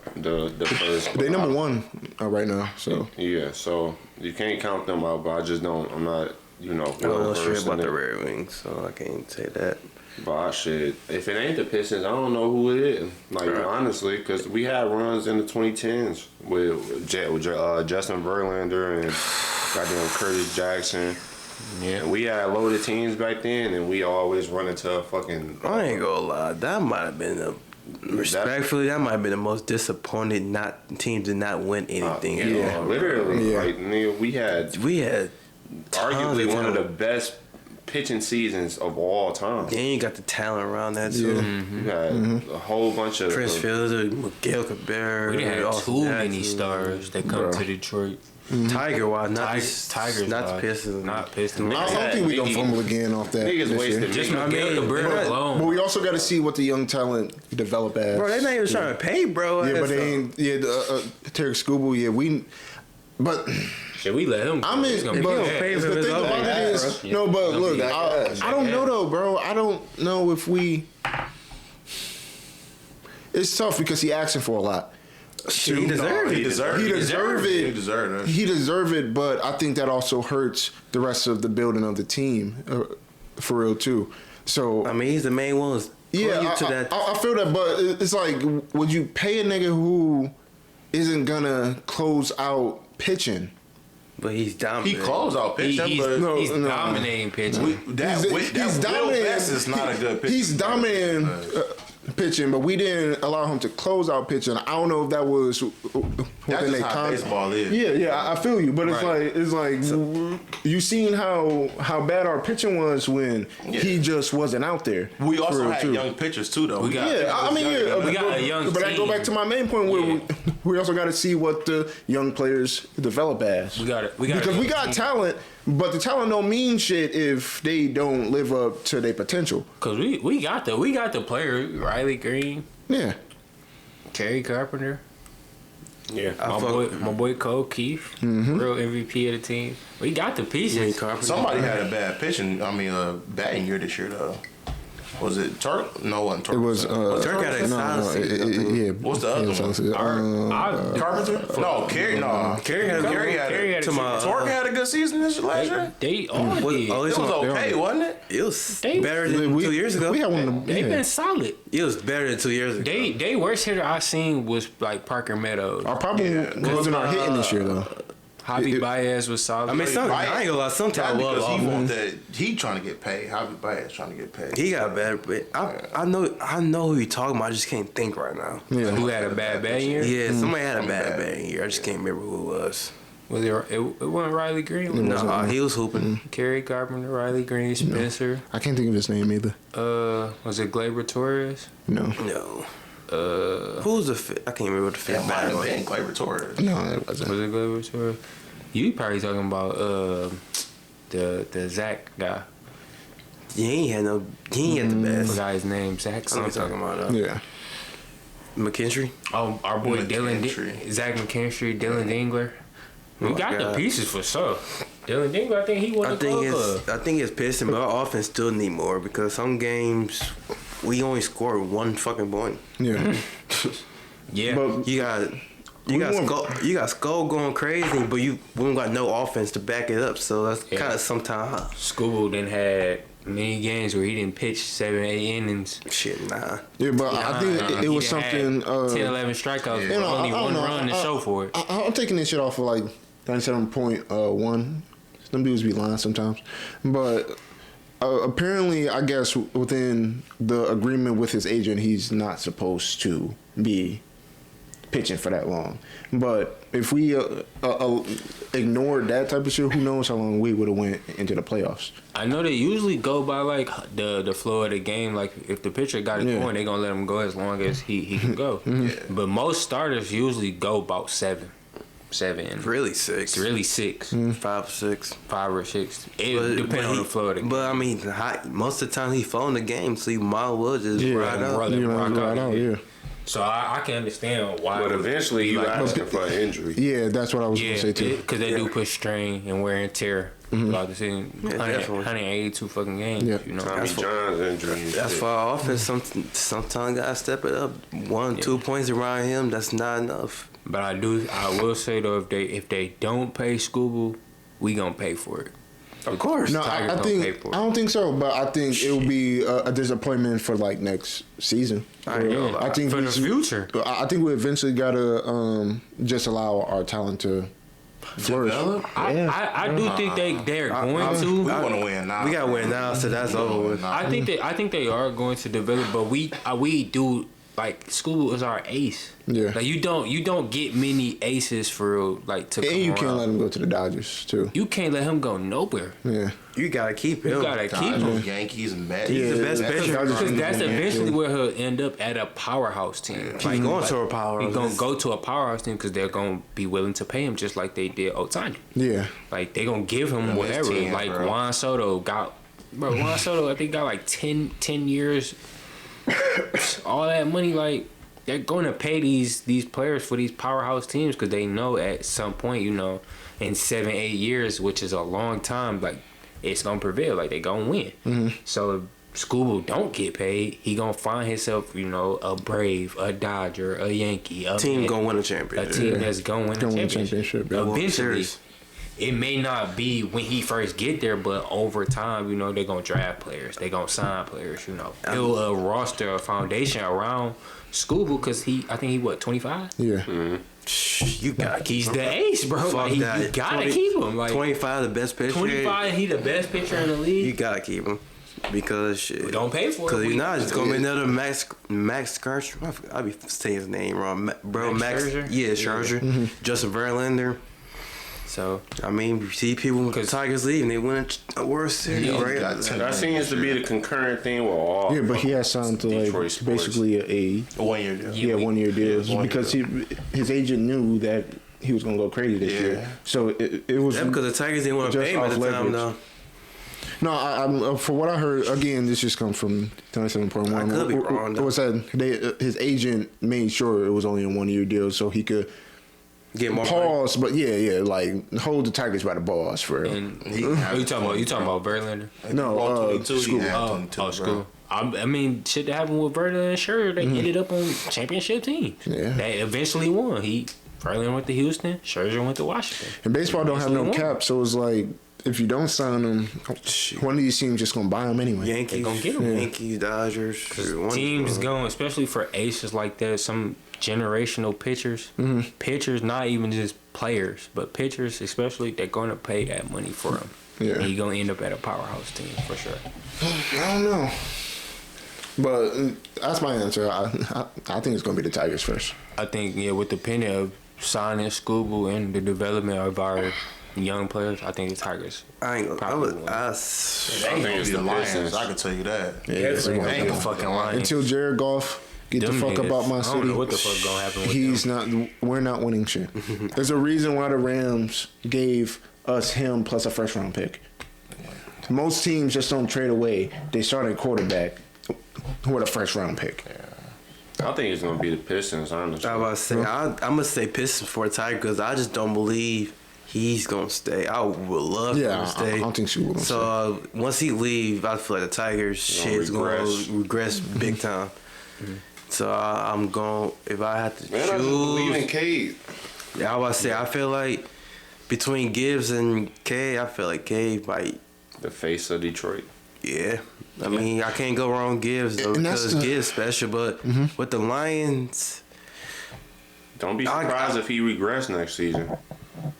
first. They number one right now, so. Yeah, so you can't count them out, but I just don't. I'm not, I don't know shit about the Red Wings, so I can't say that. But shit, if it ain't the Pistons, I don't know who it is. Like honestly, because we had runs in the 2010s with Justin Verlander and goddamn Curtis Jackson. Yeah, we had loaded teams back then, and we always run into a fucking. I ain't gonna lie, that might have been respectfully, that might have been the most disappointed. Teams did not win anything at all. Literally, like nigga, we had arguably one of the best pitching seasons of all time. Then you got the talent around that too. You had a whole bunch of Prince Fielder, Miguel Cabrera. We didn't have too many stars that come to Detroit. Tiger wise, Tigers, not the Pistons. Not Pistons. I don't think we gonna fumble again off that. Niggas wasted. Just Miguel Cabrera alone. But we also got to see what the young talent develop as. Bro, they not even trying to pay, bro. Yeah, but they ain't. Yeah, Tarik Skubul. Yeah, but. Should we let him go? I mean, He's gonna but pay the thing about it is, no, but look, I don't know though, bro. I don't know if we. It's tough because he asking for a lot. He deserved it. He deserved it, but I think that also hurts the rest of the building of the team, for real too. So I mean, he's the main one. Yeah, I feel that, but it's like, would you pay a nigga who isn't gonna close out pitching? But he's dominating. He closed out pitching. He's dominating pitching. He's dominating. Is not a good pitcher. He's dominating pitching, but we didn't allow him to close out pitching. I don't know if that was that's just how baseball is. Yeah, I feel you, but it's like you seen how bad our pitching was when he just wasn't out there. We also had young pitchers too, though. We got a young team. But I go back to my main point where we also got to see what the young players develop as. Because we got talent. But the talent don't mean shit if they don't live up to their potential. Cause we got the player Riley Green. Yeah. Kerry Carpenter. Yeah. My boy Cole Keith. Real MVP of the team. We got the pieces. Somebody had a bad batting year this year though. Was it Turk? No, it wasn't Turk. It was Turk had a solid season. Yeah. What's the other one? Carpenter? No, Kerry. No, Kerry had. Turk had a good season this last year. They all did. It was okay, wasn't it? It was better than 2 years ago. We had one of them. They've been solid. It was better than 2 years ago. They worst hitter I seen was like Parker Meadows. Our problem wasn't our hitting this year though. Javi Baez was solid. I mean, I ain't gonna lie. Sometimes he trying to get paid. Javi Baez trying to get paid. He got bad, but I know who you talking about. I just can't think right now. Yeah. Who had a bad batting year? Yeah, somebody had a bad batting year. I just can't remember who it was. Was it wasn't Riley Green? No, he was hooping. Kerry Carpenter, Riley Green, Spencer. I can't think of his name either. Was it Gleyber Torres? No. Who was the fifth? I can't remember the fifth batter. Gleyber Torres. No, it wasn't. Was it Gleyber Torres? You probably talking about the Zach guy. Yeah, he ain't had the best. Forgot his name. Zach I'm something. talking about. Yeah. McKinstry. Oh, our boy Zach McKinstry, Dylan Dingler. We got the pieces for sure. Dylan Dingler, I think he won the club. I think it's Pistons, but our offense still need more because some games we only scored one fucking point. Yeah. Yeah. But you got Skull going crazy, but we don't got no offense to back it up. So that's kind of sometimes. Skubul then had many games where he didn't pitch 7, 8 innings. Shit, nah. Yeah, but I think it was something. 10, 11 strikeouts. You know, only I one don't know. run to show for it. I'm taking this shit off of like 97.1. Them dudes be lying sometimes, but apparently, I guess within the agreement with his agent, he's not supposed to be pitching for that long. But if we ignored that type of shit, who knows how long we would have went into the playoffs. I know they usually go by like the flow of the game. Like if the pitcher got it going, they gonna let him go as long as he can go. But most starters usually go about 7. Really 6. It's really 6. 5 or 6. 5 or 6. It depends on the flow of the game. But I mean, most of the time he phoned the game, so you might as well just ride out. Yeah. So I can understand why. But eventually you asking for an injury. Yeah, that's what I was gonna say too. Because they do put strain and wear and tear throughout the season. 182 fucking games. Yeah. You know, Tommy John's injury. That's for our offense. Sometimes gotta step it up. 1-2 points around him. That's not enough. But I will say though, if they don't pay Skubul, we gonna pay for it. Of course. No, I don't think so. But I think it will be a disappointment for like next season. I think for the future. I think we eventually gotta just allow our talent to flourish. I do think they're going to. We want to win now. We gotta win now, so that's over with. I think they are going to develop, but we do. Like Skubul is our ace. Yeah. Like you don't get many aces for real, like to come And you around. can't let him go to the Dodgers too. You can't let him go nowhere. Yeah. You gotta keep him. You gotta keep him. Yankees and Mets. He's the best pitcher. Because that's eventually where he'll end up at a powerhouse team. He's going to a powerhouse. He's gonna go to a powerhouse team because they're gonna be willing to pay him just like they did Ohtani. Yeah. Like they gonna give him whatever. team, like bro. Juan Soto got, Juan Soto I think got like 10 years. All that money, like they're gonna pay these players for these powerhouse teams because they know at some point, you know, in 7-8 years, which is a long time, like it's gonna prevail. Like they gonna win. So if Skubul don't get paid, he gonna find himself, you know, a Brave, a Dodger, a Yankee, a Team Met, gonna win a a championship. team that's gonna win a championship. yeah. Eventually, it may not be when he first get there, but over time, you know, they're gonna draft players, they gonna sign players, you know, build a roster, a foundation around Skubul because I think he what 25. Yeah. You gotta keep He's him. the ace, bro. Fuck Like, that. you gotta keep him. Like 25, the best pitcher. 25, he the best pitcher in the You league. gotta keep him because shit. We don't pay for it. Because We- you're not just gonna be another Max Scherzer. I be saying his name wrong, Max. Scherzer? Yeah, Scherzer. Justin Verlander. So I mean, you see people with Tigers leave and they win a World Series, Yeah, right? That seems to be the concurrent thing with all. Yeah, but he has signed to like Detroit sports. basically a 1 year deal. Yeah, 1 year deal Yeah, 1 because his agent knew that he was gonna go crazy this year. So it was Yeah, because the Tigers didn't want to just pay him at off the time, leverage. though. No, I'm for what I heard. Again, this just comes from 97.1. I could be wrong, though. Was that his agent made sure it was only a 1 year deal, so he could Get more money. pause. But like hold the Tigers by the balls for real. and you talking about Verlander? No, Skubul. Skubul. I mean, shit that happened with Verlander and Scherzer, they ended up on championship teams. Yeah. They eventually won. Verlander went to Houston, Scherzer went to Washington. And baseball don't have no Eventually won. cap, so it's like if you don't sign them, one of these teams just gonna buy them anyway. Yankees, They gonna get him. Yankees, Dodgers. Teams going, especially for aces like that, some generational pitchers, pitchers, not even just players, but pitchers especially, they're going to pay that money for them. Yeah. And you're going to end up at a powerhouse team for sure. I don't know, but that's my answer. I think it's gonna be the Tigers first. I think, with the penny of signing Skubul and the development of our young players, I think the Tigers. I ain't gonna. Probably won. I think it's the Lions. I can tell you that. Definitely ain't the fucking Lions. Until Jared Goff get Them the fuck niggas, about my I don't city, know what the fuck gonna happen with he's them. not. We're not winning shit. There's a reason why the Rams gave us him plus a first round pick. Most teams just don't trade away. They start a quarterback with a first round pick. I think it's gonna be the Pistons, honestly. I was about to say, I'm gonna say Pistons for a Tiger because I just don't believe he's gonna stay. I would love him to stay. I don't think she will. So once he leave, I feel like the Tigers shit's gonna regress big time. So I'm going. If I had to Man, I just believe in choose, Cade. I was about to say I feel like between Gibbs and Cade, I feel like Cade might. The face of Detroit. Yeah. I mean, I can't go wrong Gibbs though, because Gibbs special, but with the Lions, don't be surprised if he regrets next season.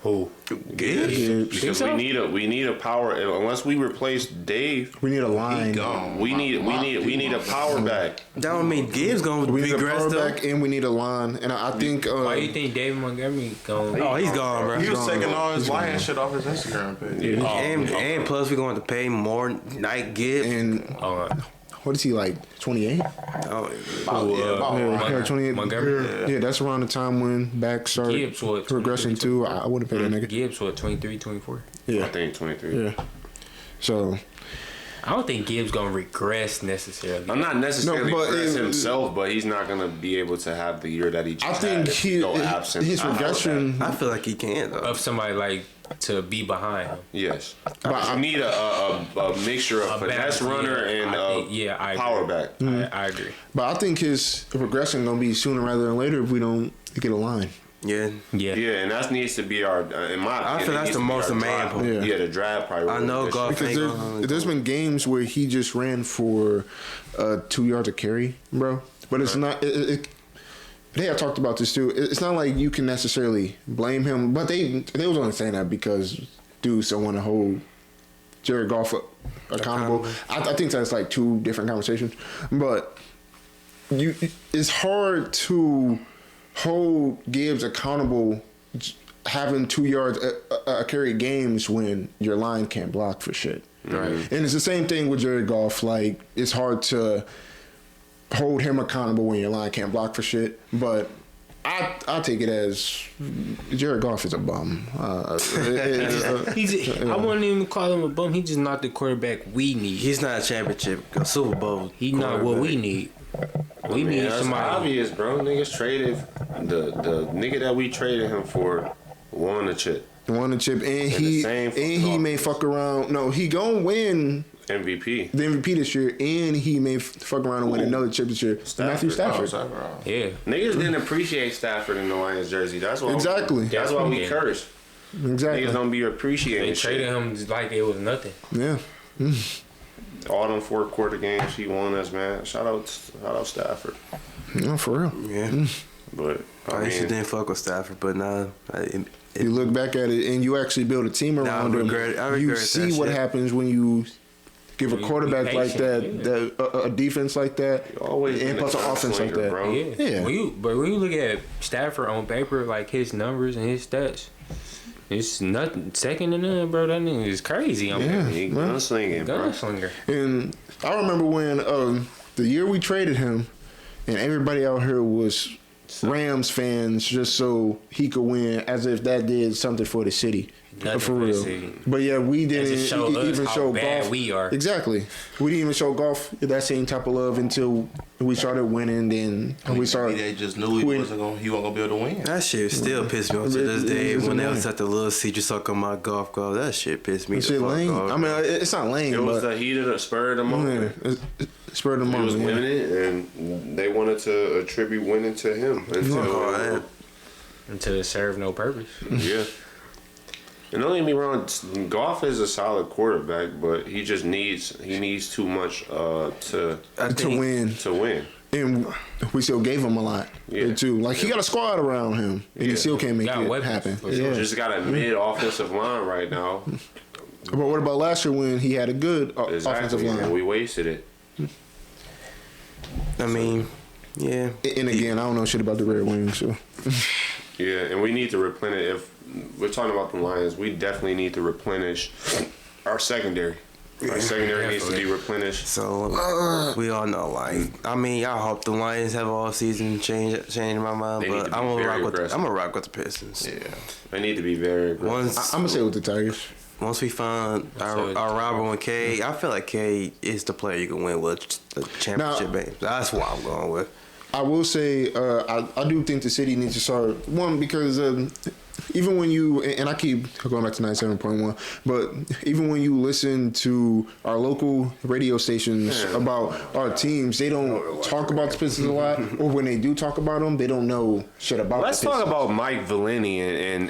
who Gibbs? Because we need a power. Unless we replace Dave, We need a line. we need a power back. That don't mean Gibbs gonna We need a regress power though. back, and we need a line. And I think. Why you think David Montgomery going? Oh, he's gone, bro. He was gone, taking bro. all his He's Lion gone. shit off his Instagram page. And plus we're going to pay more Night Gibbs. And Oh, what is he like? 28. Oh, Yeah, 28. Montgomery? Yeah, that's around the time when back started Gibbs, what, progressing 23, too. I wouldn't pay that nigga. Gibbs, what, 23, 24? I Yeah, think 23. yeah. So I don't think Gibbs gonna regress necessarily. I'm not necessarily No, but regress it- himself, but he's not gonna be able to have the year that he just I think had if he go absent. his regression. I feel like he can though. Of somebody like to be behind him. Yes, But you need a mixture of A finesse balance, runner yeah. and I think- I power agree. back. I agree. But I think his progression gonna be sooner rather than later if we don't get a line. Yeah. Yeah. Yeah, and that needs to be our. In my opinion, feel it that's needs the to be most our demand drive. point. Yeah, the drive priority. I know That golf shit. Because there's been games where he just ran for 2 yards of carry, bro. But it's not. They have talked about this too. It's not like you can necessarily blame him, but they was only saying that because dudes don't want to hold Jared Goff accountable. I think that's like two different conversations. But it's hard to hold Gibbs accountable having 2 yards a carry games when your line can't block for shit. Right. And it's the same thing with Jared Goff. Like, it's hard to hold him accountable when your line can't block for shit. But I take it as Jared Goff is a bum. I wouldn't even call him a bum. He's just not the quarterback we need. He's not a championship, a Super Bowl. He's not what we need. We need That's somebody. obvious, bro. Niggas traded the nigga that we traded him for won the chip. Won the chip, and the same he may fuck around. No, he gonna win MVP. the MVP this year, and he may fuck around and win another chip this year. Matthew Stafford. Yeah. Niggas didn't appreciate Stafford in the Lions jersey. That's why Exactly. That's why we Yeah. curse. Exactly. Niggas don't be appreciating They shit. traded him just like it was nothing. Yeah. All them fourth quarter games he won us, man. Shout out Stafford. No, for real. Yeah. But I used to didn't fuck with Stafford, but now You look back at it, and you actually build a team around him. I You regret see that what shit. happens when you give a We quarterback like that, patient, a defense like that, always and been plus a an offense like gunslinger, that. bro. Yeah. Yeah. When you look at Stafford on paper, like his numbers and his stats, it's nothing second to none, bro. That nigga is crazy. I'm Yeah. He gunslinging, bro. gunslinger. And I remember when the year we traded him, and everybody out here was Rams fans just so he could win, as if that did something for the city. Nothing for the city. But yeah, we didn't just show us even how show bad golf. we are. Exactly. We didn't even show golf that same type of love until we started winning. Then we started. They just knew he wasn't gonna be able to win. That shit still pissed me off to this day. When they was at the little seat, you suck on my golf club. That shit pissed me That shit the fuck lame. off. I mean, it's not lame, It was but the heat of the spur of the moment. spur of the He was moment. winning it, and they wanted to attribute winning to him. Until, Until it served no purpose. yeah. And don't get me wrong, Goff is a solid quarterback, but he just needs too much to win. win. And we still gave him a lot too. Like, he got a squad around him, and he still can't make Got it weapons, happen. for sure. Yeah. Just got a mid offensive line right now. But what about last year when he had a good offensive Exactly, and line? we wasted it. I mean, yeah. And again, I don't know shit about the Red Wings, so. Yeah, and we need to replenish. If we're talking about the Lions, we definitely need to replenish our secondary. Our secondary needs to be replenished. So we all know, like, I mean, I hope the Lions have all season change my mind, They need but to be I'm very gonna aggressive. rock with the Pistons. Yeah, they need to be very aggressive. I'm gonna say with the Tigers. Once we find our Robert and Cade, I feel like Cade is the player you can win with the championship game. That's what I'm going with. I will say, I do think the city needs to start one because even when you, and I keep going back to 97.1, but even when you listen to our local radio stations about our teams, they don't talk about the Pistons a lot, or when they do talk about them, they don't know shit about Let's the Pistons. talk about Mike Valeni and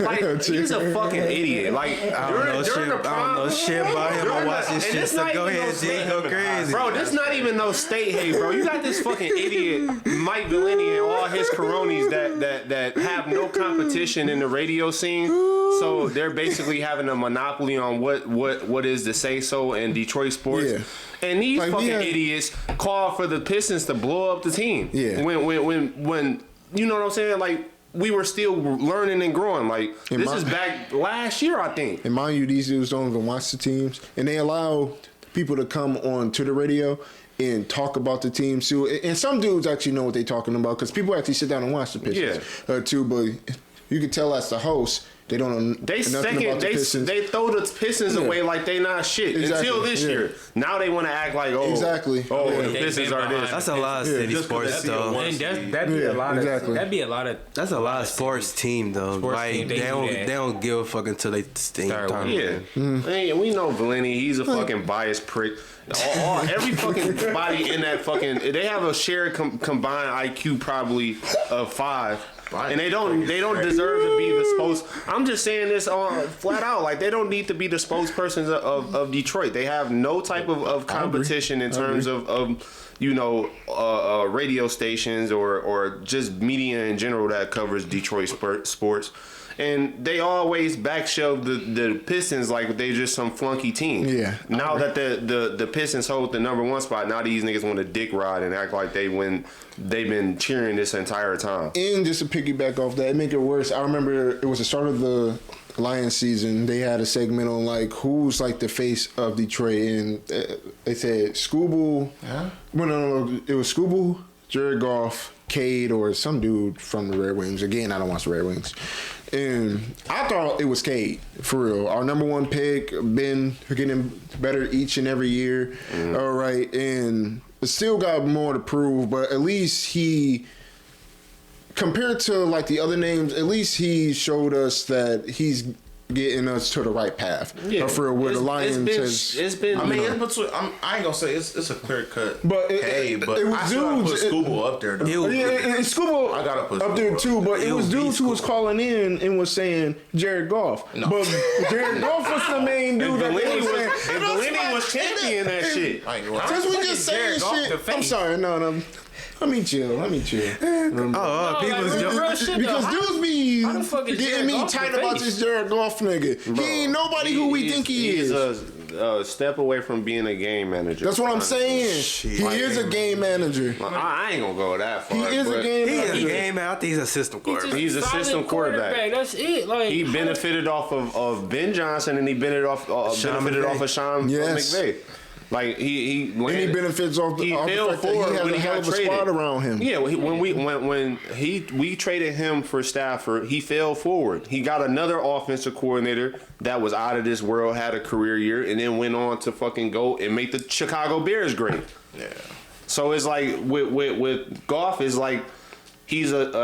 like, he's a fucking idiot. Like, I don't know shit about him. I'm watching and shit. this So not go even ahead, no G. state- Go crazy. Bro, this not even no state hate, bro. You got this fucking idiot Mike Valeni and all his cronies that have no competition in the radio scene. So they're basically having a monopoly on what is the say so in Detroit sports. Yeah. And these Like, fucking we have- idiots call for the Pistons to blow up the team. Yeah. When you know what I'm saying? Like, we were still learning and growing. Like, And this is back last year, I think. And mind you, these dudes don't even watch the teams, and they allow people to come on to the radio and talk about the teams too. And some dudes actually know what they're talking about because people actually sit down and watch the Pistons too. But you can tell as the host, they don't know nothing about the Pistons. They throw the Pistons away like they not shit until this year. Now they want to act like Exactly. the Pistons are this. That's a lot of city sports though. And that'd be a lot exactly. of. That'd be a lot of. That's a lot of sports team though. Sports Like team, they they do don't that. they don't give a fuck until they Start start. winning. Yeah, Hey, we know Valeni. He's a fucking biased prick. Every fucking body in that fucking, they have a shared combined IQ probably of 5. And they don't deserve to be the I'm just saying this flat out. Like, they don't need to be the spokespersons of Detroit. They have no type of competition in terms of you know, radio stations or just media in general that covers Detroit sports. And they always backshelve the Pistons like they just some flunky team. Yeah. Now that the Pistons hold the number 1 spot, now these niggas want to dick ride and act like they've been cheering this entire time. And just to piggyback off that, make it worse, I remember it was the start of the Lions season. They had a segment on like who's like the face of Detroit, and they said Skubul. Well, no, it was Skubul, Jared Goff, Cade, or some dude from the Red Wings. Again, I don't watch the Red Wings. And I thought it was Cade, for real. Our number 1 pick, been getting better each and every year. All right, and still got more to prove, but at least he, compared to like the other names, at least he showed us that he's getting us to the right path. Yeah, for real, where the Lions it's been. I mean, I ain't gonna say it's a clear cut. But but it was I still gotta put dudes. Skubal up there though. And Skubal I gotta put up there Skubal too, up but there. it was dudes who was calling in and was saying Jared Goff. No. But Jared Goff was the main dude that they were saying. And Valeni was championing that shit. I ain't gonna lie. Since we just saying Jared Goff the shit, I'm face. sorry, no. Let me chill. People's real shit, Because though. dudes be how the fuck is getting Jared me Goff the tight about face? this Jared Goff nigga. He ain't nobody who we think he He's is. a step away from being a game manager. That's what I'm saying. Shit. He is a game manager. I ain't gonna go that far. He is a but game He is manager. a game man. I think he's a system quarterback. He's a Solid system quarterback. That's it. Like, He benefited off of Ben Johnson, and he benefited off of Sean Yes. McVay. Like he And he benefits off the, he off the fell fact that forward he has when a he hell got of a traded. squad around him. Yeah, when we traded him for Stafford, he fell forward. He got another offensive coordinator that was out of this world, had a career year, and then went on to fucking go and make the Chicago Bears great. Yeah. So it's like with Goff is like he's not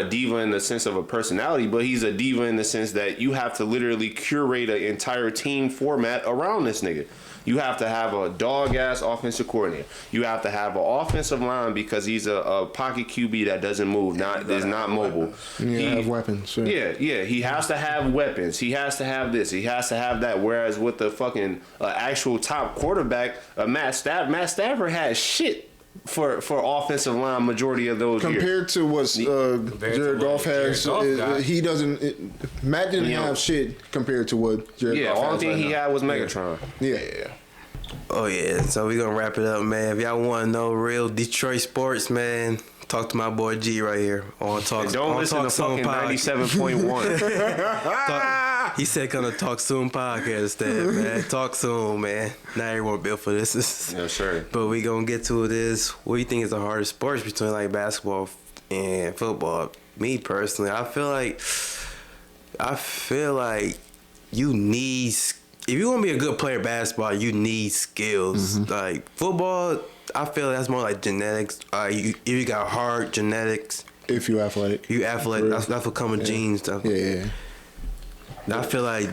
a diva in the sense of a personality, but he's a diva in the sense that you have to literally curate an entire team format around this nigga. You have to have a dog-ass offensive coordinator. You have to have an offensive line because he's a pocket QB that doesn't move, is not mobile. Have weapons. Sure. Yeah. He has to have weapons. He has to have this. He has to have that. Whereas with the fucking actual top quarterback, Matt Stafford has shit for offensive line majority of those years. Compared to what Jared Goff has, Jared Goff got. he doesn't. Matt didn't have shit compared to what Jared Yeah, Goff all has thing right he now. had was Megatron. Yeah. Oh yeah, so we gonna wrap it up, man. If y'all want to know real Detroit sports, man, talk to my boy G right here on Talk. And don't on listen to TalkSoon fucking Podcast. 97.1. He said come to TalkSoon podcast instead, man. TalkSoon, man. Not everyone built for this. Yes, sir. But we gonna get to this. What do you think is the hardest sports between like basketball and football? Me personally, I feel like you need. If you want to be a good player in basketball, you need skills. Like football, I feel that's more like genetics. If you got hard genetics, If you athletic. You athletic. That's what comes with genes stuff. Yeah. I feel like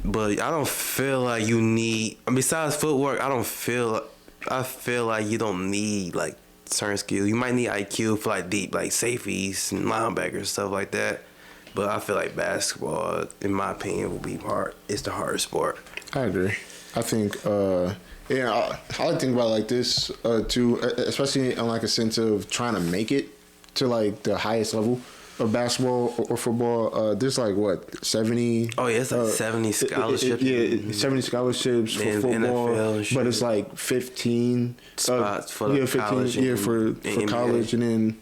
but I don't feel like you need. Besides footwork, I feel like you don't need like certain skills. You might need IQ for like deep, like safeties and linebackers stuff like that. But I feel like basketball, in my opinion, will be hard. It's the hardest sport. I agree. I think, I like to think about it like this too, especially on like a sense of trying to make it to like the highest level of basketball or football. There's like what 70. Oh yeah, it's like 70 scholarships. 70 scholarships for football, NFL but it's like 15 spots for the 15 college for college and then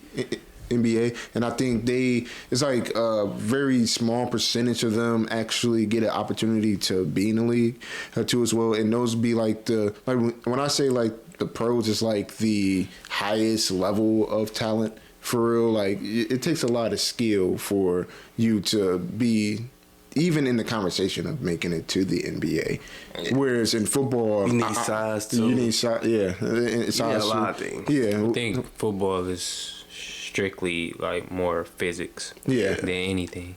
NBA. And I think it's like a very small percentage of them actually get an opportunity to be in the league too as well. And those be like when I say like the pros, it's like the highest level of talent. For real, like it takes a lot of skill for you to be even in the conversation of making it to the NBA. Whereas in football, you need size too. You need size, yeah. Size you need a lot of things. Yeah, I think football is strictly like more physics. Yeah. Than anything.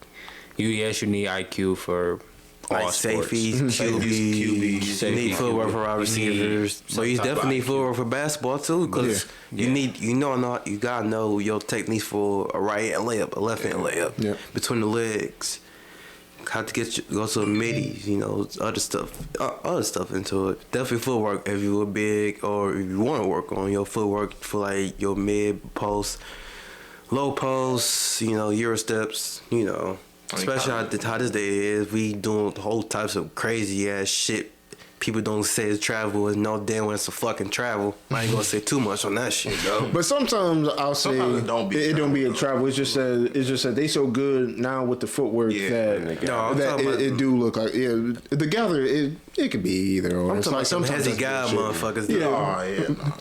You need IQ for all like sports. safeties, QBs, you need footwork for wide receivers. So you definitely need footwork for basketball too, because you gotta know your techniques for a right hand layup, a left hand layup, between the legs. How to go to the middies, other stuff into it. Definitely footwork if you were big, or if you want to work on your footwork for like your mid post, low post, Euro steps, Especially how this day is, we doing whole types of crazy ass shit. People don't say it's travel, and no damn when it's a fucking travel. I ain't gonna say too much on that shit though. But sometimes I'll say it don't be a travel. It's just that they so good now with the footwork that it do look like the gather. It could be either or. I'm it's talking like some heady guy motherfuckers.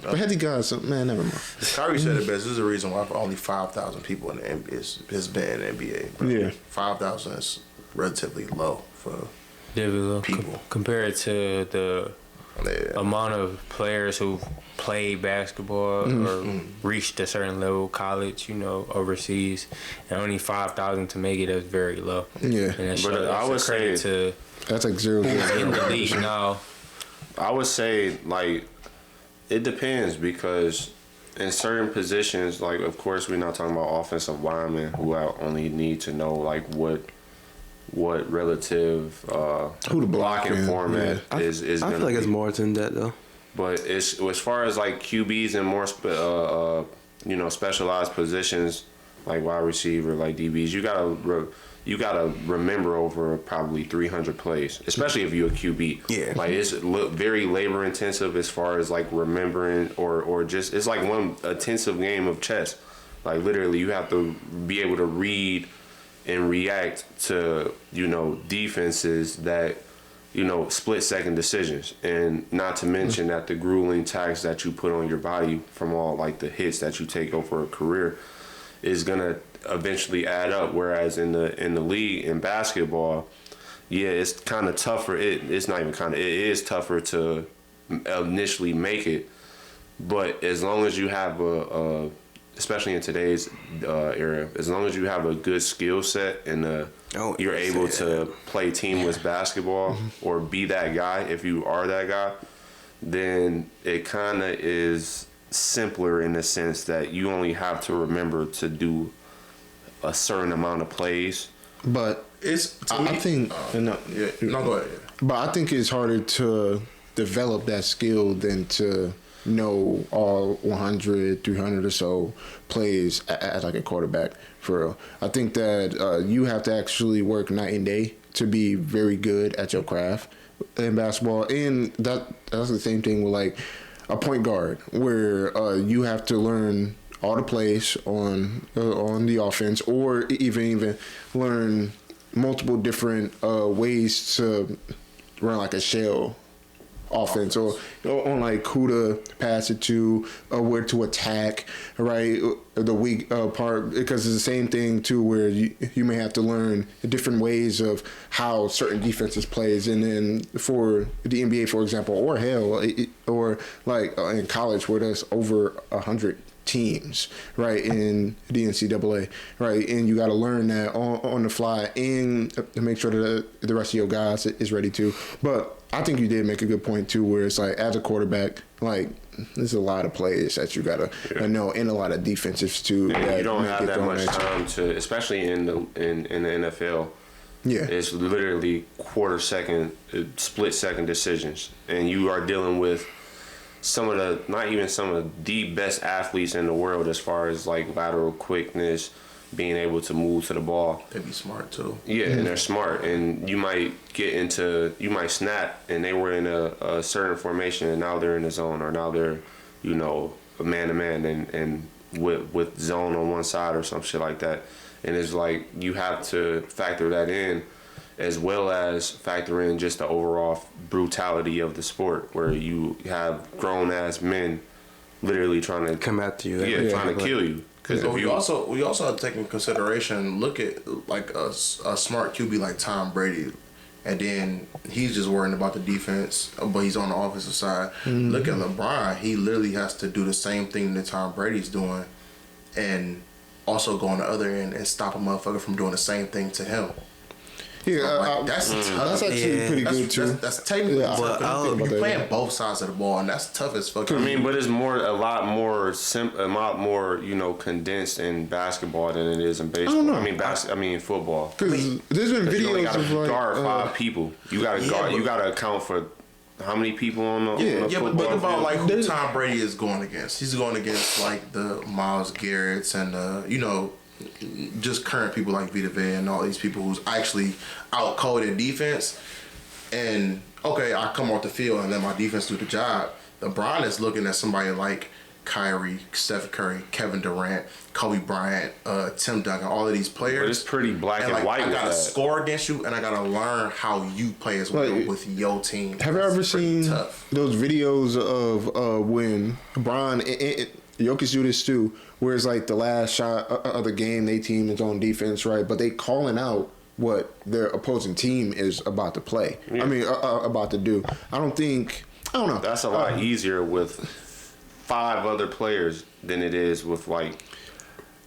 But heady guys, man, never mind. Kyrie said it best. This is the reason why only 5,000 people in the NBA has been in the NBA. Bro. Yeah, 5,000 is relatively low for. People compared to the amount of players who played basketball or reached a certain level, college, overseas, and only 5,000 to make it is very low. Yeah, and but I would say that's like 0. In the league now. I would say like it depends, because in certain positions, like of course we're not talking about offensive linemen who only need to know like what relative who the blocking format is I feel like it's more than that though. But it's as far as like QBs and more specialized positions like wide receiver, like DBs, you gotta remember over probably 300 plays, especially if you're a QB. Yeah, like it's very labor intensive as far as like remembering or just it's like one intensive game of chess. Like literally, you have to be able to read and react to defenses that split second decisions, and not to mention that the grueling tax that you put on your body from all like the hits that you take over a career is gonna eventually add up. Whereas in the league in basketball, it's kind of tougher. It's not even kind of, it is tougher to initially make it, but as long as you have especially in today's era, as long as you have a good skill set and you're able to play teamless basketball or be that guy, if you are that guy, then it kind of is simpler in the sense that you only have to remember to do a certain amount of plays. But I think go ahead. But I think it's harder to develop that skill than to know all 100, 300 or so plays as like a quarterback, for real. I think that you have to actually work night and day to be very good at your craft in basketball. And that's the same thing with like a point guard, where you have to learn all the plays on the offense, or even learn multiple different ways to run like a shell offense, or on like who to pass it to, or where to attack, right? The weak part, because it's the same thing too, where you may have to learn different ways of how certain defenses plays, and then for the NBA, for example, or or like in college where there's over 100 teams, right, in the NCAA, right, and you got to learn that on the fly and to make sure that the rest of your guys is ready too. But I think you did make a good point too, where it's like as a quarterback, like there's a lot of plays that you gotta know, and a lot of defenses too. And you don't have that much time to, especially in the NFL. Yeah, it's literally split second decisions, and you are dealing with not even some of the best athletes in the world as far as like lateral quickness, being able to move to the ball. They be smart too. Yeah, and they're smart, and you might snap, and they were in a certain formation, and now they're in the zone, or now they're, a man to man, and with zone on one side or some shit like that, and it's like you have to factor that in, as well as factor in just the overall brutality of the sport, where you have grown ass men literally trying to come after you, trying to kill you. Because we also have to take into consideration, look at like a smart QB like Tom Brady, and then he's just worrying about the defense, but he's on the offensive side. Mm-hmm. Look at LeBron; he literally has to do the same thing that Tom Brady's doing, and also go on the other end and stop a motherfucker from doing the same thing to him. Yeah, that's tough. That's actually pretty good too. That's technically tough. You're playing both sides of the ball, and that's tough as fuck. I mean, but it's a lot more condensed in basketball than it is in baseball. I mean football. Because there's been videos you only gotta of like guard 5 people. You gotta account for how many people on the football but think about field. like who Tom Brady is going against. He's going against like the Myles Garrett's and just current people like Vita Vea and all these people who's actually out coded defense. And okay, I come off the field and let my defense do the job. LeBron is looking at somebody like Kyrie, Steph Curry, Kevin Durant, Kobe Bryant, Tim Duncan, all of these players. But it's pretty black and white. I gotta score against you, and I gotta learn how you play as well with your team. Have you ever seen those videos of when LeBron and Jokic do this too, where it's like the last shot of the game, they team is on defense, right? But they calling out what their opposing team is about to play. Yeah. I mean, about to do. I don't know. That's a lot easier with 5 other players than it is with like.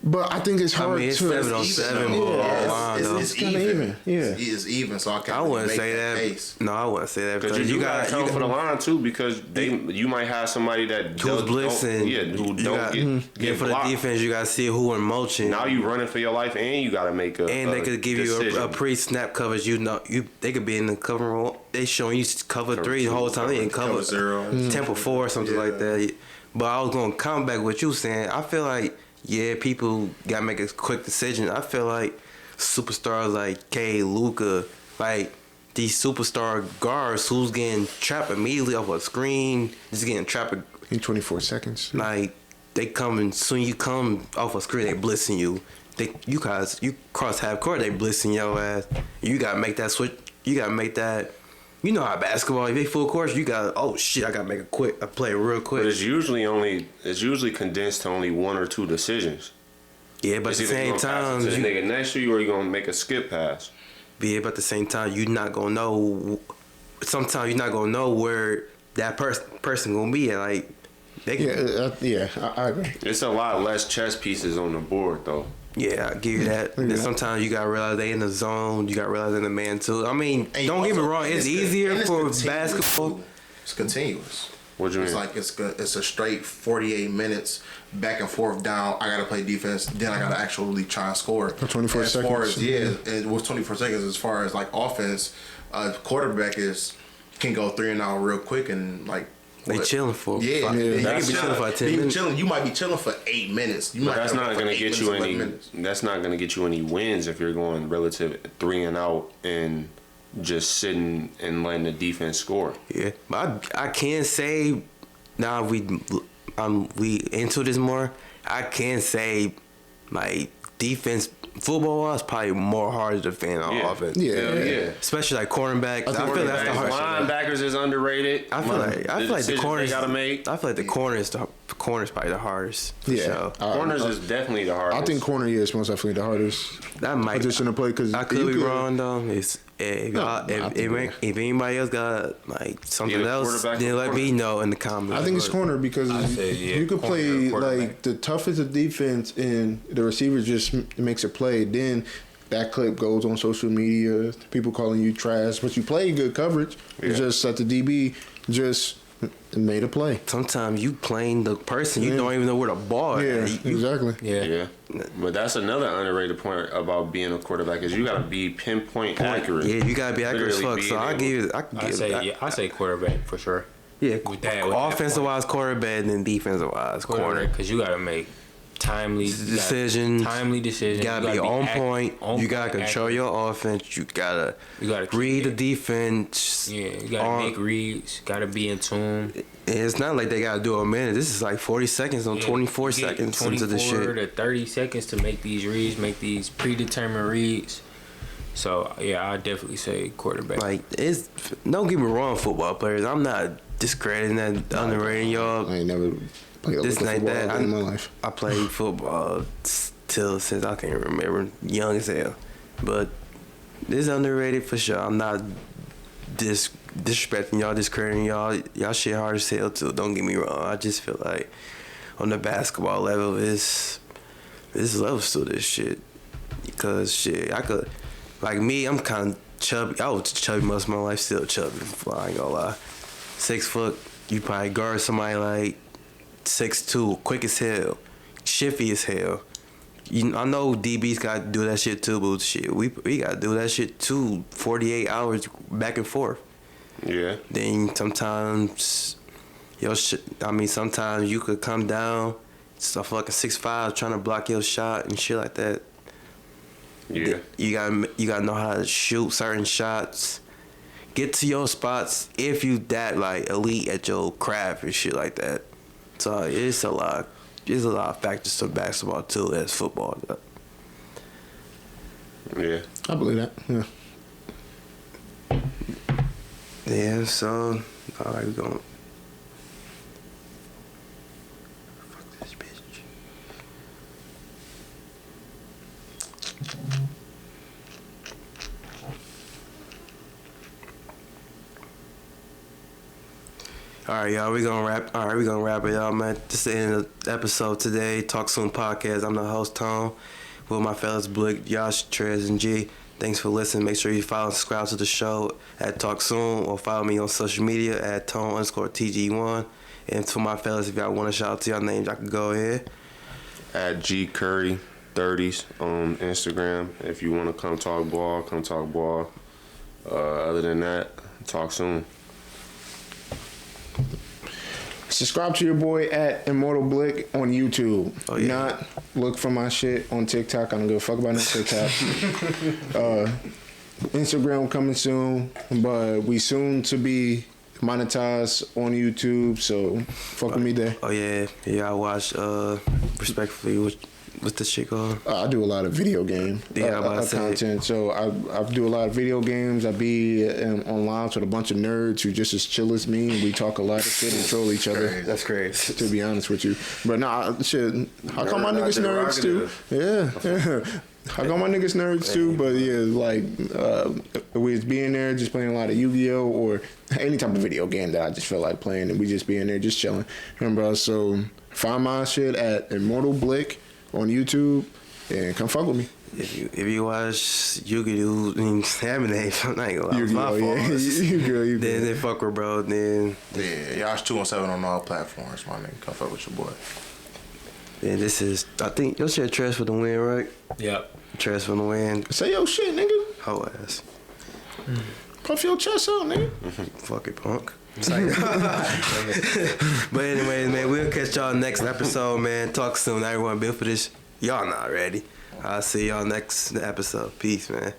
But I think it's hard it's to. 7-on-7. It's kind of even. Yeah, it's even. So I wouldn't say that. Case. No, I wouldn't say that because you got to count for the line too. Because you might have somebody that who's blitzing. Who don't get for blocked. the defense. You got to see who in motion. Now you running for your life, and you got to make they could give decision. you a pre-snap coverage. They could be in the cover roll. They showing you cover 3 the whole time. They in cover 0, tempo 4 or something like that. But I was gonna come back with you saying I feel like. Yeah, people gotta make a quick decision. I feel like superstars like Cade, Luka, like these superstar guards who's getting trapped immediately off a screen, just getting trapped in 24 seconds. Like they coming soon. You come off a screen, they blitzing you. You cross half court, they blitzing your ass. You gotta make that switch. You gotta make that. You know how basketball, if they full course, you got I gotta make a play real quick. But it's usually condensed to only 1 or 2 decisions. Yeah, but at the same time, the nigga next to you, or you gonna make a skip pass. Yeah, but at the same time, you're not gonna know. Sometimes you're not gonna know where that person gonna be at. Like, I agree. It's a lot less chess pieces on the board, though. Yeah, I give you that. And sometimes you gotta realize they in the zone. You gotta realize they're in the man too. I mean, don't get me wrong. It's easier for basketball. It's continuous. What do you mean? It's like it's a straight 48 minutes back and forth down. I gotta play defense. Then I gotta actually try and score. 24 as seconds. Far as, it was 24 seconds. As far as like offense, quarterback can go 3 and out real quick and like. They chilling for they can be chilling for 10 minutes. You might be chilling for 8 minutes. That's not gonna get you any. That's not gonna get you any wins if you're going relative 3 and out and just sitting and letting the defense score. Yeah, but I can say now we into this more. I can say my defense. Football is probably more hard to defend on offense. Yeah. Especially like cornerbacks. I feel that's the hardest. Linebackers is underrated. I feel like the corners they gotta make. I feel like the corners corner's probably the hardest. For Yeah. sure. Corners is definitely the hardest. I think corner is most definitely the hardest That might position to play because I could be wrong though. If anybody else got like something Yeah, else, quarterback then or let me know in the comments. I think it's corner because say, yeah, you could corner, play quarterback. like the toughest of defense and the receiver just makes a play. Then that clip goes on social media, people calling you trash, but you play good coverage. Yeah. It's just that the DB just made a play. Sometimes you playing the person, you don't even know where the ball Yeah, is. You- exactly. Yeah. But that's another underrated point about being a quarterback is you gotta be pinpoint accurate. Yeah, you gotta be accurate as Literally fuck. So being I able- give it. I can give I say quarterback for sure. Yeah, With that offensive wise quarterback and then defensive wise corner. Because you got to make timely Decisions. Timely decisions. You gotta be on point. You gotta control accurate. your offense. You gotta keep read the it. defense. Yeah, you gotta make reads. Gotta be in tune. And it's not like they gotta do a minute. This is like 40 seconds on 24 You get seconds into the 24 shit. to 30 seconds to make these reads, make these predetermined reads. So yeah, I definitely say quarterback. Like it's don't get me wrong, football players. I'm not discrediting that, underrating y'all. I ain't never played a This lick of ain't football that. in my life. I played football till since I can't remember, young as hell. But this underrated for sure. I'm not disrespecting y'all, discrediting y'all. Y'all shit hard as hell too. Don't get me wrong. I just feel like on the basketball level, there's levels to this shit. Because shit, I could, like me, I'm kind of chubby. I was chubby most of my life, still chubby. I ain't gonna lie. 6 foot, you probably guard somebody like 6'2", quick as hell, shifty as hell. I know DBs got to do that shit too, but shit, we got to do that shit too. 48 hours back and forth. Yeah. Then sometimes, sometimes you could come down, stuff like a 6'5", trying to block your shot and shit like that. Yeah. You gotta know how to shoot certain shots. Get to your spots if you that like elite at your craft and shit like that. So it's a lot. There's a lot of factors to basketball too as football. Yeah. I believe that. Yeah. Yeah. So all right, we going. Fuck this bitch. All right, y'all. We gonna wrap it up, man. This is the end of the episode today. TalkSoon podcast. I'm the host, Tom, with my fellas Blick, Josh, Trez, and G. Thanks for listening. Make sure you follow and subscribe to the show at TalkSoon or follow me on social media at Tone_TG1. And to my fellas, if y'all want to shout out to your names, I can go ahead. At G Curry 30s on Instagram. If you want to come talk ball, come talk ball. Other than that, talk soon. Subscribe to your boy at Immortal Blick on YouTube. Oh, yeah. Not look for my shit on TikTok. I don't give a fuck about no TikTok. Instagram coming soon, but we soon to be monetized on YouTube, so fuck with me there. Oh yeah, I watch respectfully. What's the shit called? I do a lot of video game content. So I do a lot of video games. I be online with a bunch of nerds who just as chill as me, and we talk a lot of shit and troll each other. That's crazy. To be honest with you, but nah, shit. How come my niggas nerds too? Yeah. I got my niggas nerds too, but yeah, like we was being there, just playing a lot of Yu-Gi-Oh or any type of video game that I just feel like playing, and we just being there, just chilling. Remember, so find my shit at Immortal Blick on YouTube and come fuck with me. If you watch Yu-Gi-Oh, Anime, I'm not gonna lie, Yu-Gi-Oh, yeah, Yu-Gi-Oh. Then fuck with bro. Then Yeah, Yosh 217 on all platforms, my nigga. Come fuck with your boy. yeah, this is. I think your shit Trez for the win, right? Yep. Trez for the win. Say your shit, nigga. Hoe ass. Puff your chest out, nigga. Fuck it, punk. But anyways, man, we'll catch y'all next episode, man. Talk soon. Everyone built for this. Y'all not ready. I'll see y'all next episode. Peace, man.